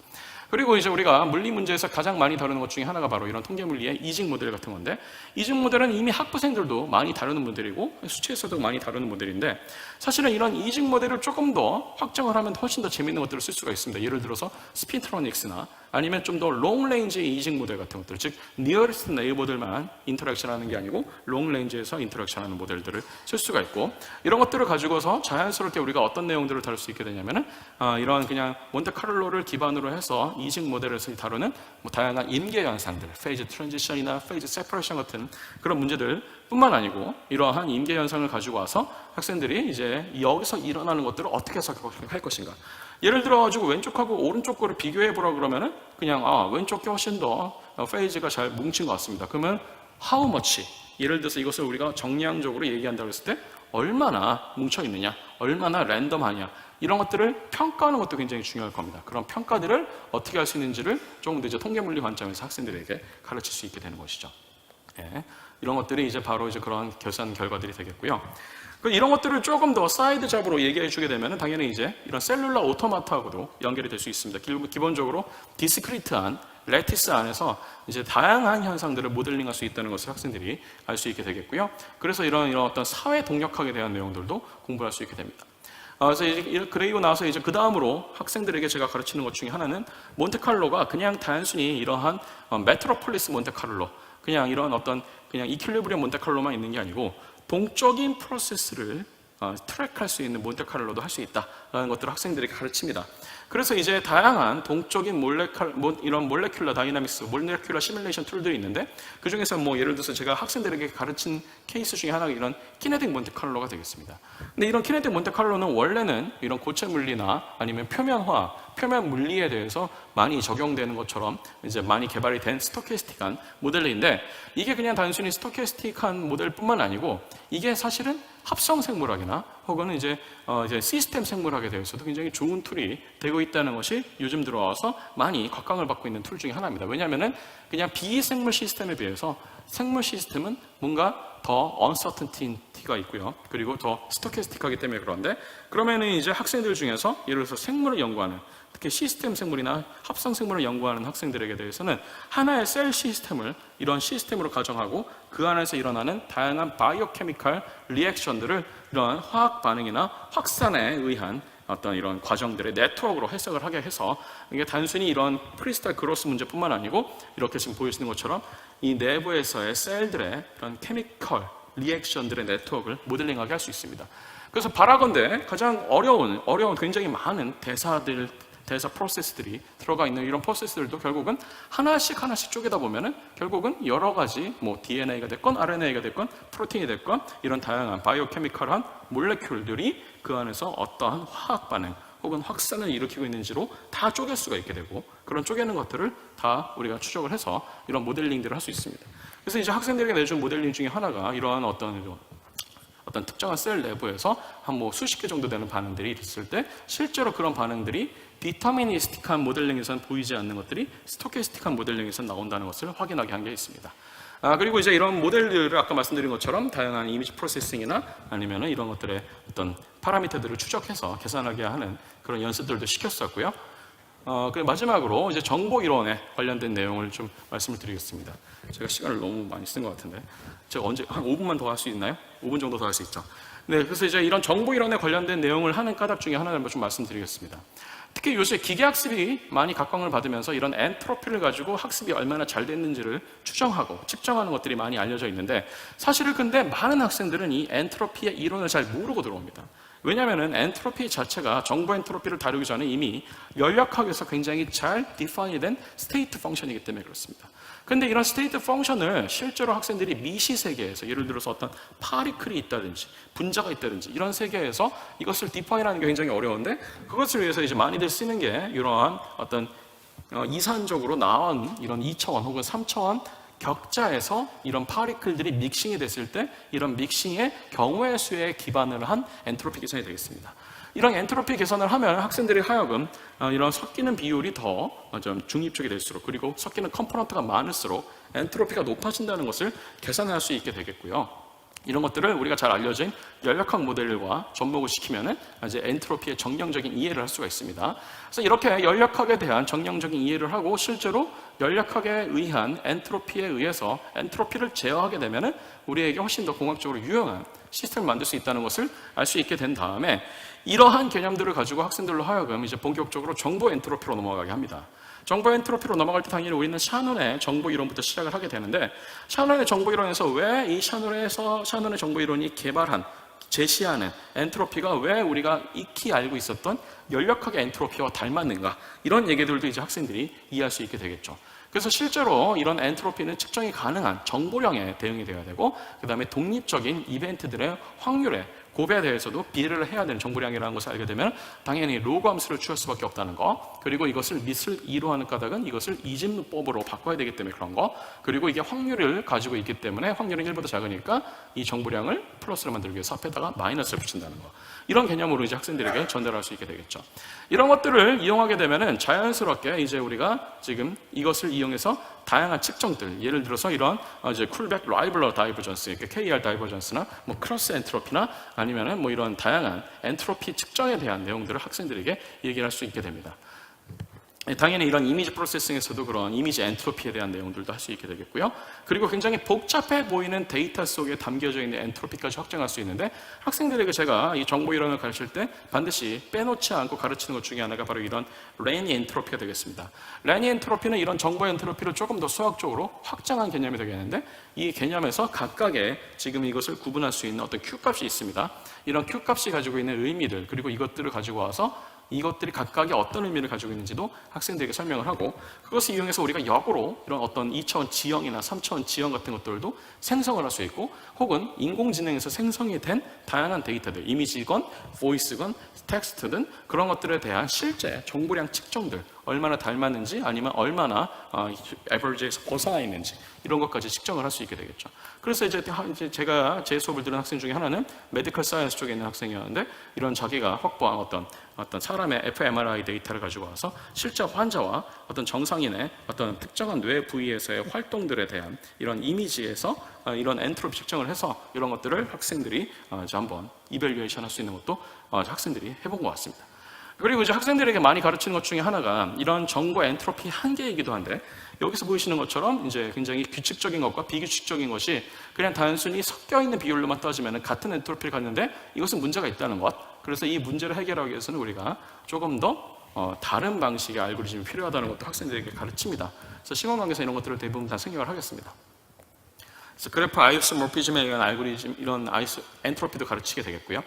그리고 이제 우리가 물리 문제에서 가장 많이 다루는 것 중에 하나가 바로 이런 통계 물리의 이직 모델 같은 건데, 이직 모델은 이미 학부생들도 많이 다루는 모델이고 수치에서도 많이 다루는 모델인데, 사실은 이런 이직 모델을 조금 더 확정을 하면 훨씬 더 재밌는 것들을 쓸 수가 있습니다. 예를 들어서 스피트로닉스나 아니면 좀 더 롱레인지 이직 모델 같은 것들, 즉 니어리스트 네이버들만 인터랙션하는 게 아니고 롱레인지에서 인터랙션하는 모델들을 쓸 수가 있고, 이런 것들을 가지고서 자연스럽게 우리가 어떤 내용들을 다룰 수 있게 되냐면은 이런 그냥 몬테카를로를 기반으로 해서 이직 모델에서 다루는 다양한 임계 현상들, 페이즈 트랜지션이나 페이즈 세퍼레이션 같은 그런 문제들 뿐만 아니고, 이러한 임계 현상을 가지고 와서 학생들이 이제 여기서 일어나는 것들을 어떻게 해석할 것인가. 예를 들어 가지고 왼쪽하고 오른쪽 거를 비교해 보라 그러면은 그냥 왼쪽 게 훨씬 더 페이즈가 잘 뭉친 것 같습니다. 그러면 how much, 예를 들어서 이것을 우리가 정량적으로 얘기한다고 했을 때 얼마나 뭉쳐 있느냐, 얼마나 랜덤하냐, 이런 것들을 평가하는 것도 굉장히 중요할 겁니다. 그런 평가들을 어떻게 할 수 있는지를 조금 더 이제 통계물리 관점에서 학생들에게 가르칠 수 있게 되는 것이죠. 예, 이런 것들이 이제 바로 이제 그런 계산 결과들이 되겠고요. 이런 것들을 조금 더 사이드 잡으로 얘기해 주게 되면 당연히 이제 이런 셀룰라 오토마타하고도 연결이 될 수 있습니다. 기본적으로 디스크리트한 레티스 안에서 이제 다양한 현상들을 모델링할 수 있다는 것을 학생들이 알 수 있게 되겠고요. 그래서 이런 어떤 사회 동력학에 대한 내용들도 공부할 수 있게 됩니다. 그래서 그리고 나서 이제 그 다음으로 학생들에게 제가 가르치는 것 중에 하나는 몬테칼로가 그냥 단순히 이러한 메트로폴리스 몬테칼로, 그냥 이런 어떤 그냥 이퀄리브리엄 몬테칼로만 있는 게 아니고 동적인 프로세스를 트랙할 수 있는 몬테카를로도 할 수 있다라는 것들을 학생들에게 가르칩니다. 그래서 이제 다양한 동적인 이런 몰레큘러 다이나믹스, 몰레큘러 시뮬레이션 툴들이 있는데, 그 중에서 예를 들어서 제가 학생들에게 가르친 케이스 중에 하나가 이런 키네틱 몬테칼로가 되겠습니다. 근데 이런 키네틱 몬테칼로는 원래는 이런 고체 물리나 아니면 표면 물리에 대해서 많이 적용되는 것처럼 이제 많이 개발이 된 스토캐스틱한 모델인데, 이게 그냥 단순히 스토캐스틱한 모델뿐만 아니고 이게 사실은 합성 생물학이나 혹은 이제 시스템 생물학에 대해서도 굉장히 좋은 툴이 되고 있다는 것이 요즘 들어와서 많이 곽광을 받고 있는 툴 중에 하나입니다. 왜냐하면은 그냥 비생물 시스템에 비해서 생물 시스템은 뭔가 더 uncertainty가 있고요. 그리고 더 스토캐스틱하기 때문에 그런데, 그러면은 이제 학생들 중에서 예를 들어서 생물을 연구하는, 특히 시스템 생물이나 합성 생물을 연구하는 학생들에게 대해서는 하나의 셀 시스템을 이런 시스템으로 가정하고 그 안에서 일어나는 다양한 바이오케미칼 리액션들을 이런 화학 반응이나 확산에 의한 어떤 이런 과정들의 네트워크로 해석을 하게 해서, 이게 단순히 이런 크리스탈 그로스 문제뿐만 아니고 이렇게 지금 보여지는 것처럼 이 내부에서의 셀들의 이런 케미컬 리액션들의 네트워크를 모델링하게 할 수 있습니다. 그래서 바라건대 가장 어려운 굉장히 많은 대사 프로세스들이 들어가 있는 이런 프로세스들도 결국은 하나씩 쪼개다 보면은 결국은 여러 가지 DNA가 됐건 RNA가 됐건 프로틴이 됐건 이런 다양한 바이오케미컬한 몰레큘들이 그 안에서 어떠한 화학 반응 혹은 확산을 일으키고 있는지로 다 쪼갤 수가 있게 되고, 그런 쪼개는 것들을 다 우리가 추적을 해서 이런 모델링들을 할 수 있습니다. 그래서 이제 학생들에게 내준 모델링 중에 하나가 이러한 어떤 특정한 셀 내부에서 한 수십 개 정도 되는 반응들이 있을 때 실제로 그런 반응들이 디터미니스틱한 모델링에서는 보이지 않는 것들이 스토캐스틱한 모델링에서 나온다는 것을 확인하게 한 게 있습니다. 그리고 이제 이런 모델들을 아까 말씀드린 것처럼 다양한 이미지 프로세싱이나 아니면은 이런 것들의 어떤 파라미터들을 추적해서 계산하게 하는 그런 연습들도 시켰었고요. 그리고 마지막으로 이제 정보 이론에 관련된 내용을 좀 말씀을 드리겠습니다. 제가 시간을 너무 많이 쓴 것 같은데 제가 언제 한 5분만 더 할 수 있나요? 5분 정도 더 할 수 있죠. 네, 그래서 이제 이런 정보 이론에 관련된 내용을 하는 까닭 중에 하나를 좀 말씀드리겠습니다. 특히 요새 기계학습이 많이 각광을 받으면서 이런 엔트로피를 가지고 학습이 얼마나 잘 됐는지를 추정하고 측정하는 것들이 많이 알려져 있는데, 사실은 근데 많은 학생들은 이 엔트로피의 이론을 잘 모르고 들어옵니다. 왜냐하면 엔트로피 자체가 정보 엔트로피를 다루기 전에 이미 연력학에서 굉장히 잘 디파인된 스테이트 펑션이기 때문에 그렇습니다. 근데 이런 스테이트 펑션을 실제로 학생들이 미시 세계에서, 예를 들어서 어떤 파리클이 있다든지 분자가 있다든지 이런 세계에서 이것을 디파인하는 게 굉장히 어려운데, 그것을 위해서 이제 많이들 쓰는 게 이러한 어떤 이산적으로 나온 이런 2차원 혹은 3차원 격자에서 이런 파리클들이 믹싱이 됐을 때 이런 믹싱의 경우의 수에 기반을 한 엔트로피 계산이 되겠습니다. 이런 엔트로피 계산을 하면 학생들이 하여금 이런 섞이는 비율이 더 좀 중립적이 될수록, 그리고 섞이는 컴포넌트가 많을수록 엔트로피가 높아진다는 것을 계산할 수 있게 되겠고요. 이런 것들을 우리가 잘 알려진 연력학 모델과 접목을 시키면은 이제 엔트로피의 정량적인 이해를 할 수가 있습니다. 그래서 이렇게 연력학에 대한 정량적인 이해를 하고 실제로 연력학에 의한 엔트로피에 의해서 엔트로피를 제어하게 되면은 우리에게 훨씬 더 공학적으로 유용한 시스템을 만들 수 있다는 것을 알 수 있게 된 다음에, 이러한 개념들을 가지고 학생들로 하여금 이제 본격적으로 정보 엔트로피로 넘어가게 합니다. 정보 엔트로피로 넘어갈 때 당연히 우리는 샤논의 정보 이론부터 시작을 하게 되는데, 샤논의 정보 이론에서 왜 이 샤논의 정보 이론이 개발한, 제시하는 엔트로피가 왜 우리가 익히 알고 있었던 연력학의 엔트로피와 닮았는가, 이런 얘기들도 이제 학생들이 이해할 수 있게 되겠죠. 그래서 실제로 이런 엔트로피는 측정이 가능한 정보량에 대응이 되어야 되고, 그 다음에 독립적인 이벤트들의 확률에, 곱에 대해서도 비례를 해야 되는 정보량이라는 것을 알게 되면 당연히 로그 함수를 취할 수밖에 없다는 거, 그리고 이것을 밑을 2로 하는 까닭은 이것을 이집루법으로 바꿔야 되기 때문에 그런 거, 그리고 이게 확률을 가지고 있기 때문에 확률은 1보다 작으니까 이 정보량을 플러스로 만들기 위해서 앞에다가 마이너스를 붙인다는 거, 이런 개념으로 이제 학생들에게 전달할 수 있게 되겠죠. 이런 것들을 이용하게 되면은 자연스럽게 이제 우리가 지금 이것을 이용해서 다양한 측정들, 예를 들어서 이런 이제 쿨백 라이벌러 다이버전스, KR 다이버전스나 뭐 크로스 엔트로피나 아니면은 뭐 이런 다양한 엔트로피 측정에 대한 내용들을 학생들에게 얘기를 할 수 있게 됩니다. 당연히 이런 이미지 프로세싱에서도 그런 이미지 엔트로피에 대한 내용들도 할 수 있게 되겠고요. 그리고 굉장히 복잡해 보이는 데이터 속에 담겨져 있는 엔트로피까지 확정할 수 있는데, 학생들에게 제가 이 정보 이론을 가르칠 때 반드시 빼놓지 않고 가르치는 것 중에 하나가 바로 이런 레니 엔트로피가 되겠습니다. 레니 엔트로피는 이런 정보 엔트로피를 조금 더 수학적으로 확장한 개념이 되겠는데, 이 개념에서 각각의 지금 이것을 구분할 수 있는 어떤 Q값이 있습니다. 이런 Q값이 가지고 있는 의미들, 그리고 이것들을 가지고 와서 이것들이 각각의 어떤 의미를 가지고 있는지도 학생들에게 설명을 하고, 그것을 이용해서 우리가 역으로 이런 어떤 2차원 지형이나 3차원 지형 같은 것들도 생성을 할 수 있고, 혹은 인공지능에서 생성이 된 다양한 데이터들, 이미지건, 보이스건, 텍스트든 그런 것들에 대한 실제 정보량 측정들, 얼마나 닮았는지 아니면 얼마나 에버리지에서 벗어나 있는지, 이런 것까지 측정을 할 수 있게 되겠죠. 그래서 이제 제가 제 수업을 들은 학생 중에 하나는 메디컬 사이언스 쪽에 있는 학생이었는데, 이런 자기가 확보한 어떤 사람의 fMRI 데이터를 가지고 와서 실제 환자와 어떤 정상인의 어떤 특정한 뇌 부위에서의 활동들에 대한 이런 이미지에서 이런 엔트로피 측정을 해서 이런 것들을 학생들이 이제 한번 이밸류에이션 할 수 있는 것도 학생들이 해본 것 같습니다. 그리고 이제 학생들에게 많이 가르치는 것 중에 하나가 이런 정보 엔트로피 한계이기도 한데, 여기서 보이시는 것처럼 이제 굉장히 규칙적인 것과 비규칙적인 것이 그냥 단순히 섞여 있는 비율로만 따지면 같은 엔트로피를 갖는데 이것은 문제가 있다는 것. 그래서 이 문제를 해결하기 위해서는 우리가 조금 더 다른 방식의 알고리즘이 필요하다는 것도 학생들에게 가르칩니다. 그래서 시험관계에서 이런 것들을 대부분 다 생각을 하겠습니다. 그래서 그래프 아이소모피즘에 의한 알고리즘, 이런 엔트로피도 가르치게 되겠고요.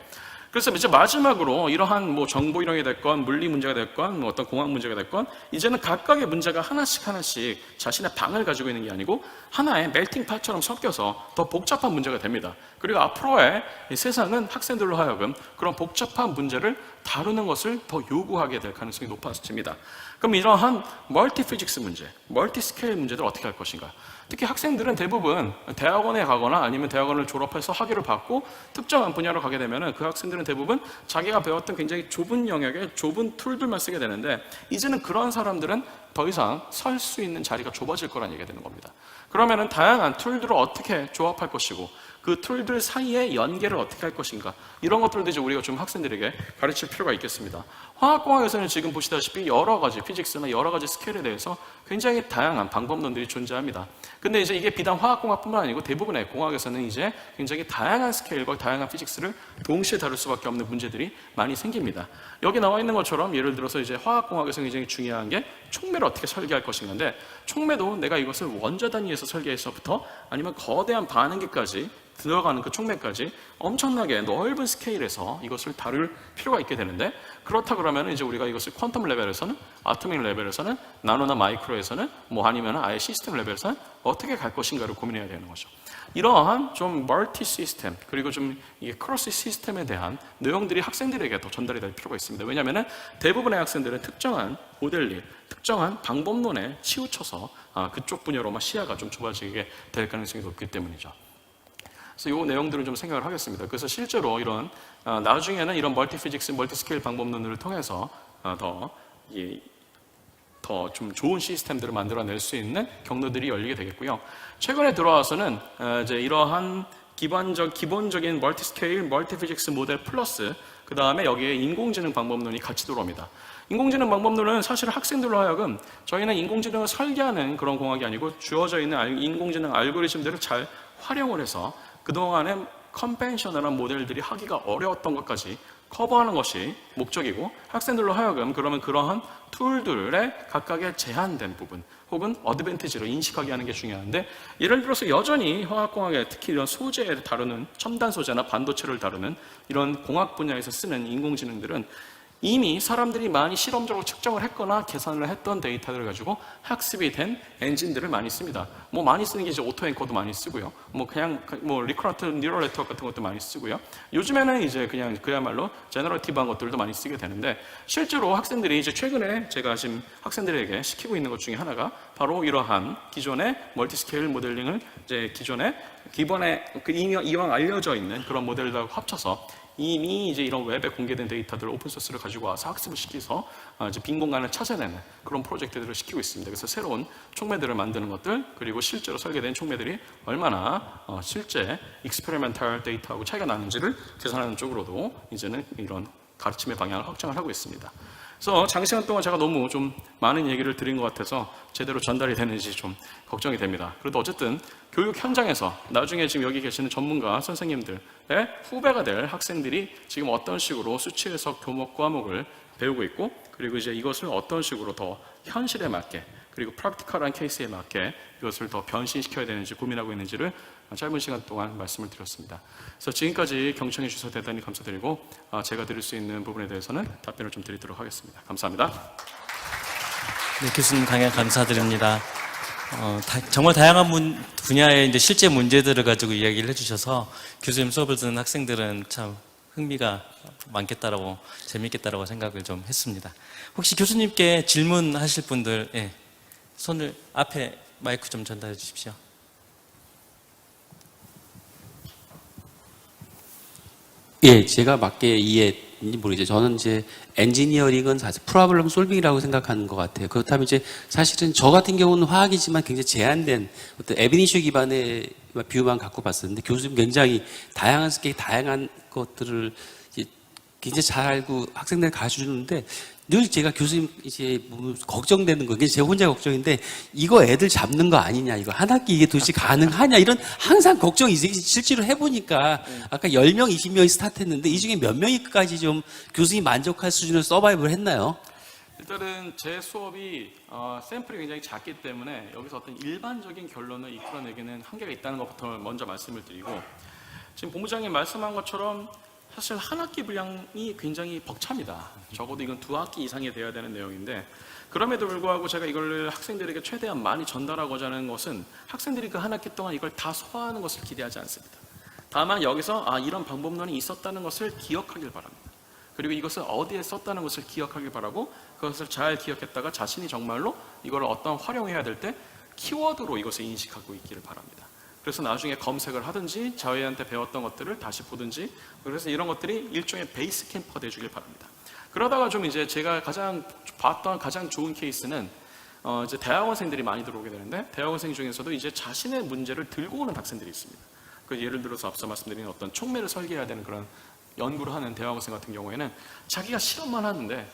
그래서 이제 마지막으로 이러한 뭐 정보 이론이 됐건 물리 문제가 됐건 뭐 어떤 공학 문제가 됐건, 이제는 각각의 문제가 하나씩 자신의 방을 가지고 있는 게 아니고 하나의 멜팅팟처럼 섞여서 더 복잡한 문제가 됩니다. 그리고 앞으로의 세상은 학생들로 하여금 그런 복잡한 문제를 다루는 것을 더 요구하게 될 가능성이 높아집니다. 그럼 이러한 멀티 피직스 문제, 멀티 스케일 문제들 어떻게 할 것인가? 특히 학생들은 대부분 대학원에 가거나 아니면 대학원을 졸업해서 학위를 받고 특정한 분야로 가게 되면 그 학생들은 대부분 자기가 배웠던 굉장히 좁은 영역의 좁은 툴들만 쓰게 되는데, 이제는 그런 사람들은 더 이상 설 수 있는 자리가 좁아질 거란 얘기가 되는 겁니다. 그러면은 다양한 툴들을 어떻게 조합할 것이고 그 툴들 사이에 연계를 어떻게 할 것인가, 이런 것들도 이제 우리가 좀 학생들에게 가르칠 필요가 있겠습니다. 화학공학에서는 지금 보시다시피 여러 가지 피직스나 여러 가지 스케일에 대해서 굉장히 다양한 방법론들이 존재합니다. 근데 이제 이게 비단 화학공학뿐만 아니고 대부분의 공학에서는 이제 굉장히 다양한 스케일과 다양한 피직스를 동시에 다룰 수밖에 없는 문제들이 많이 생깁니다. 여기 나와 있는 것처럼 예를 들어서 이제 화학공학에서 굉장히 중요한 게 촉매를 어떻게 설계할 것인가인데, 촉매도 내가 이것을 원자 단위에서 설계해서부터 아니면 거대한 반응기까지 들어가는 그 촉매까지 엄청나게 넓은 스케일에서 이것을 다룰 필요가 있게 되는데, 그렇다 그러면 이제 우리가 이것을 퀀텀 레벨에서는, 아토믹 레벨에서는, 나노나 마이크로에서는, 뭐 아니면 아예 시스템 레벨에서는 어떻게 갈 것인가를 고민해야 되는 거죠. 이러한 좀 멀티 시스템, 그리고 좀 이게 크로스 시스템에 대한 내용들이 학생들에게 더 전달이 될 필요가 있습니다. 왜냐하면 대부분의 학생들은 특정한 모델링, 특정한 방법론에 치우쳐서 그쪽 분야로만 시야가 좀 좁아지게 될 가능성이 높기 때문이죠. 그래서 이 내용들을 좀 생각을 하겠습니다. 그래서 실제로 이런 나중에는 이런 멀티 피직스, 멀티 스케일 방법론을 통해서 더 좀 좋은 시스템들을 만들어낼 수 있는 경로들이 열리게 되겠고요. 최근에 들어와서는 이제 이러한 기본적인 멀티 스케일, 멀티 피직스 모델 플러스 그 다음에 여기에 인공지능 방법론이 같이 들어옵니다. 인공지능 방법론은 사실 학생들로 하여금 저희는 인공지능을 설계하는 그런 공학이 아니고 주어져 있는 인공지능 알고리즘들을 잘 활용을 해서 그동안의 컨벤셔널한 모델들이 하기가 어려웠던 것까지 커버하는 것이 목적이고, 학생들로 하여금 그러면 그러한 툴들의 각각의 제한된 부분 혹은 어드밴티지로 인식하게 하는 게 중요한데, 예를 들어서 여전히 화학공학에 특히 이런 소재를 다루는 첨단 소재나 반도체를 다루는 이런 공학 분야에서 쓰는 인공지능들은 이미 사람들이 많이 실험적으로 측정을 했거나 계산을 했던 데이터들을 가지고 학습이 된 엔진들을 많이 씁니다. 뭐 많이 쓰는 게 이제 오토앵커도 많이 쓰고요. 뭐 그냥 리커런트 뉴럴 네트워크 같은 것도 많이 쓰고요. 요즘에는 이제 그냥 그야말로 제너러티브한 것들도 많이 쓰게 되는데, 실제로 학생들이 이제 최근에 제가 지금 학생들에게 시키고 있는 것 중에 하나가 바로 이러한 기존의 멀티스케일 모델링을 이제 기본에 이왕 알려져 있는 그런 모델들하고 합쳐서 이미 이제 이런 웹에 공개된 데이터들을 오픈소스를 가지고 와서 학습을 시켜서 이제 빈 공간을 찾아내는 그런 프로젝트들을 시키고 있습니다. 그래서 새로운 촉매들을 만드는 것들, 그리고 실제로 설계된 촉매들이 얼마나 실제 익스페리멘탈 데이터하고 차이가 나는지를 계산하는 쪽으로도 이제는 이런 가르침의 방향을 확장을 하고 있습니다. 그래서 장시간 동안 제가 너무 좀 많은 얘기를 드린 것 같아서 제대로 전달이 되는지 좀 걱정이 됩니다. 그래도 어쨌든 교육 현장에서 나중에 지금 여기 계시는 전문가 선생님들의 후배가 될 학생들이 지금 어떤 식으로 수치 해석 교목 과목을 배우고 있고, 그리고 이제 이것을 어떤 식으로 더 현실에 맞게 그리고 프랙티컬한 케이스에 맞게 이것을 더 변신시켜야 되는지 고민하고 있는지를 짧은 시간 동안 말씀을 드렸습니다. 그래서 지금까지 경청해 주셔서 대단히 감사드리고, 제가 드릴 수 있는 부분에 대해서는 답변을 좀 드리도록 하겠습니다. 감사합니다. 네, 교수님 강연 감사드립니다. 정말 다양한 분야의 이제 실제 문제들을 가지고 이야기를 해주셔서 교수님 수업을 듣는 학생들은 참 흥미가 많겠다라고, 재미있겠다라고 생각을 좀 했습니다. 혹시 교수님께 질문하실 분들, 손을 앞에 마이크 좀 전달해 주십시오. 예, 제가 맞게 이해인지 모르겠어요. 저는 이제 엔지니어링은 사실 프로블럼 솔빙이라고 생각하는 것 같아요. 그렇다면 이제 사실은 저 같은 경우는 화학이지만 굉장히 제한된 어떤 에비니슈 기반의 뷰만 갖고 봤었는데, 교수님 굉장히 다양한 스케일, 다양한 것들을 이제 굉장히 잘 알고 학생들 가르쳐주는데, 늘 제가 교수님 이제 걱정되는 거, 이게 제 혼자 걱정인데, 이거 애들 잡는 거 아니냐, 이거 한 학기 이게 도대체 가능하냐, 이런 항상 걱정이 실제로 해보니까 아까 10명, 20명이 스타트했는데 이 중에 몇 명이까지 좀 교수님 만족할 수준으로 서바이브를 했나요? 일단은 제 수업이 샘플이 굉장히 작기 때문에 여기서 어떤 일반적인 결론을 이끌어내기는 한계가 있다는 것부터 먼저 말씀을 드리고, 지금 본부장님 말씀한 것처럼 사실 한 학기 분량이 굉장히 벅찹니다. 적어도 이건 2학기 이상이 돼야 되는 내용인데, 그럼에도 불구하고 제가 이걸 학생들에게 최대한 많이 전달하고자 하는 것은 학생들이 그 한 학기 동안 이걸 다 소화하는 것을 기대하지 않습니다. 다만 여기서 이런 방법론이 있었다는 것을 기억하길 바랍니다. 그리고 이것을 어디에 썼다는 것을 기억하길 바라고, 그것을 잘 기억했다가 자신이 정말로 이걸 어떤 활용해야 될 때 키워드로 이것을 인식하고 있기를 바랍니다. 그래서 나중에 검색을 하든지 저희한테 배웠던 것들을 다시 보든지, 그래서 이런 것들이 일종의 베이스 캠프가 되어주길 바랍니다. 그러다가 좀 이제 제가 봤던 가장 좋은 케이스는 이제 대학원생들이 많이 들어오게 되는데, 대학원생 중에서도 이제 자신의 문제를 들고 오는 학생들이 있습니다. 그 예를 들어서 앞서 말씀드린 어떤 촉매를 설계해야 되는 그런 연구를 하는 대학원생 같은 경우에는 자기가 실험만 하는데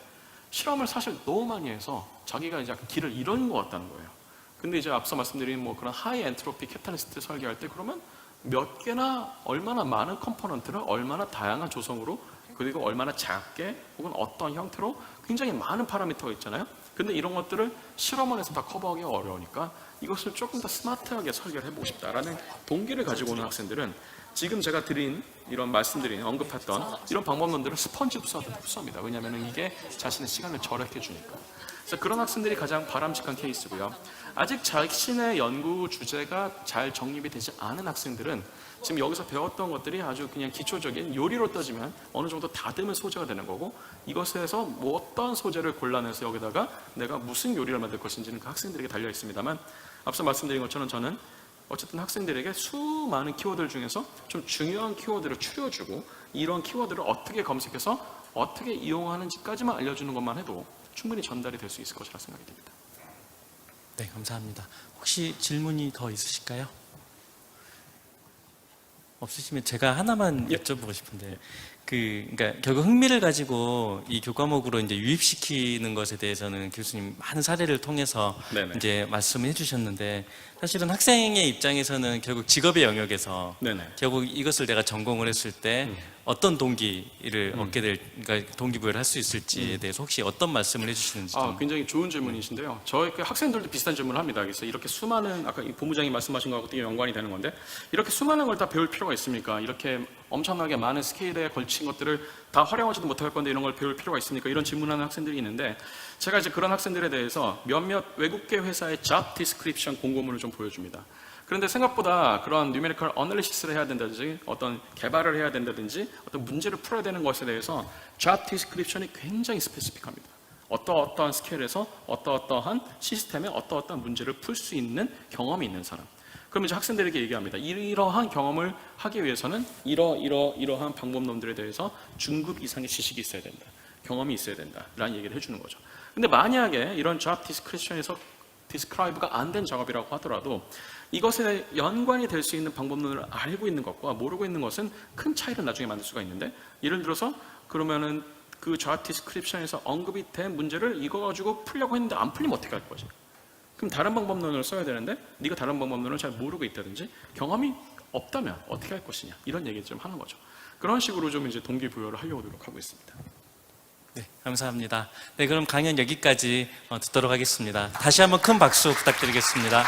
실험을 사실 너무 많이 해서 자기가 이제 약간 길을 잃은 것 같다는 거예요. 근데 이제 앞서 말씀드린 뭐 그런 하이 엔트로피 캐탈리스트 설계할 때 그러면 몇 개나 얼마나 많은 컴포넌트를 얼마나 다양한 조성으로 그리고 얼마나 작게 혹은 어떤 형태로 굉장히 많은 파라미터가 있잖아요. 근데 이런 것들을 실험원에서 다 커버하기가 어려우니까 이것을 조금 더 스마트하게 설계를 해보고 싶다라는 동기를 가지고 오는 학생들은 지금 제가 드린 이런 말씀드린 언급했던 이런 방법론들을 스펀지 흡수하듯 흡수합니다. 왜냐하면 이게 자신의 시간을 절약해 주니까. 그래서 그런 학생들이 가장 바람직한 케이스고요. 아직 자신의 연구 주제가 잘 정립이 되지 않은 학생들은 지금 여기서 배웠던 것들이 아주 그냥 기초적인 요리로 따지면 어느 정도 다듬은 소재가 되는 거고, 이것에서 뭐 어떤 소재를 골라내서 여기다가 내가 무슨 요리를 만들 것인지는 그 학생들에게 달려 있습니다만, 앞서 말씀드린 것처럼 저는 어쨌든 학생들에게 수많은 키워드들 중에서 좀 중요한 키워드를 추려주고 이런 키워드를 어떻게 검색해서 어떻게 이용하는지까지만 알려주는 것만 해도 충분히 전달이 될 수 있을 것이라 생각이 듭니다. 네, 감사합니다. 혹시 질문이 더 있으실까요? 없으시면 제가 하나만 여쭤보고 싶은데, 그러니까 결국 흥미를 가지고 이 교과목으로 이제 유입시키는 것에 대해서는 교수님 많은 사례를 통해서 네네. 이제 말씀해 주셨는데, 사실은 학생의 입장에서는 결국 직업의 영역에서 네네. 결국 이것을 내가 전공을 했을 때 어떤 동기를 얻게 될, 그러니까 동기부여를 할 수 있을지에 대해서 혹시 어떤 말씀을 해주시는지 좀. 굉장히 좋은 질문이신데요. 저희 그 학생들도 비슷한 질문을 합니다. 그래서 이렇게 수많은, 아까 이 본부장이 말씀하신 것하고 되게 연관이 되는 건데, 이렇게 수많은 걸 다 배울 필요가 있습니까? 이렇게 엄청나게 많은 스케일에 걸친 것들을 다 활용하지도 못할 건데 이런 걸 배울 필요가 있습니까? 이런 질문하는 학생들이 있는데, 제가 이제 그런 학생들에 대해서 몇몇 외국계 회사의 job description 공고문을 좀 보여줍니다. 그런데 생각보다 그런 numerical analysis를 해야 된다든지 어떤 개발을 해야 된다든지 어떤 문제를 풀어야 되는 것에 대해서 job description이 굉장히 스페시픽합니다. 어떠한 스케일에서 어떠한 시스템에 어떠한 문제를 풀 수 있는 경험이 있는 사람. 그럼 이제 학생들에게 얘기합니다. 이러한 경험을 하기 위해서는 이러한 방법론들에 대해서 중급 이상의 지식이 있어야 된다. 경험이 있어야 된다. 라는 얘기를 해주는 거죠. 근데 만약에 이런 job description에서 디스크라이브가 안 된 작업이라고 하더라도 이것에 연관이 될 수 있는 방법론을 알고 있는 것과 모르고 있는 것은 큰 차이를 나중에 만들 수가 있는데, 예를 들어서 그러면은 그 job description에서 언급이 된 문제를 이거 가지고 풀려고 했는데 안 풀리면 어떻게 할 거지? 그럼 다른 방법론을 써야 되는데 네가 다른 방법론을 잘 모르고 있다든지 경험이 없다면 어떻게 할 것이냐, 이런 얘기를 좀 하는 거죠. 그런 식으로 좀 이제 동기부여를 하려고 노력하고 있습니다. 네, 감사합니다. 네, 그럼 강연 여기까지 듣도록 하겠습니다. 다시 한번 큰 박수 부탁드리겠습니다.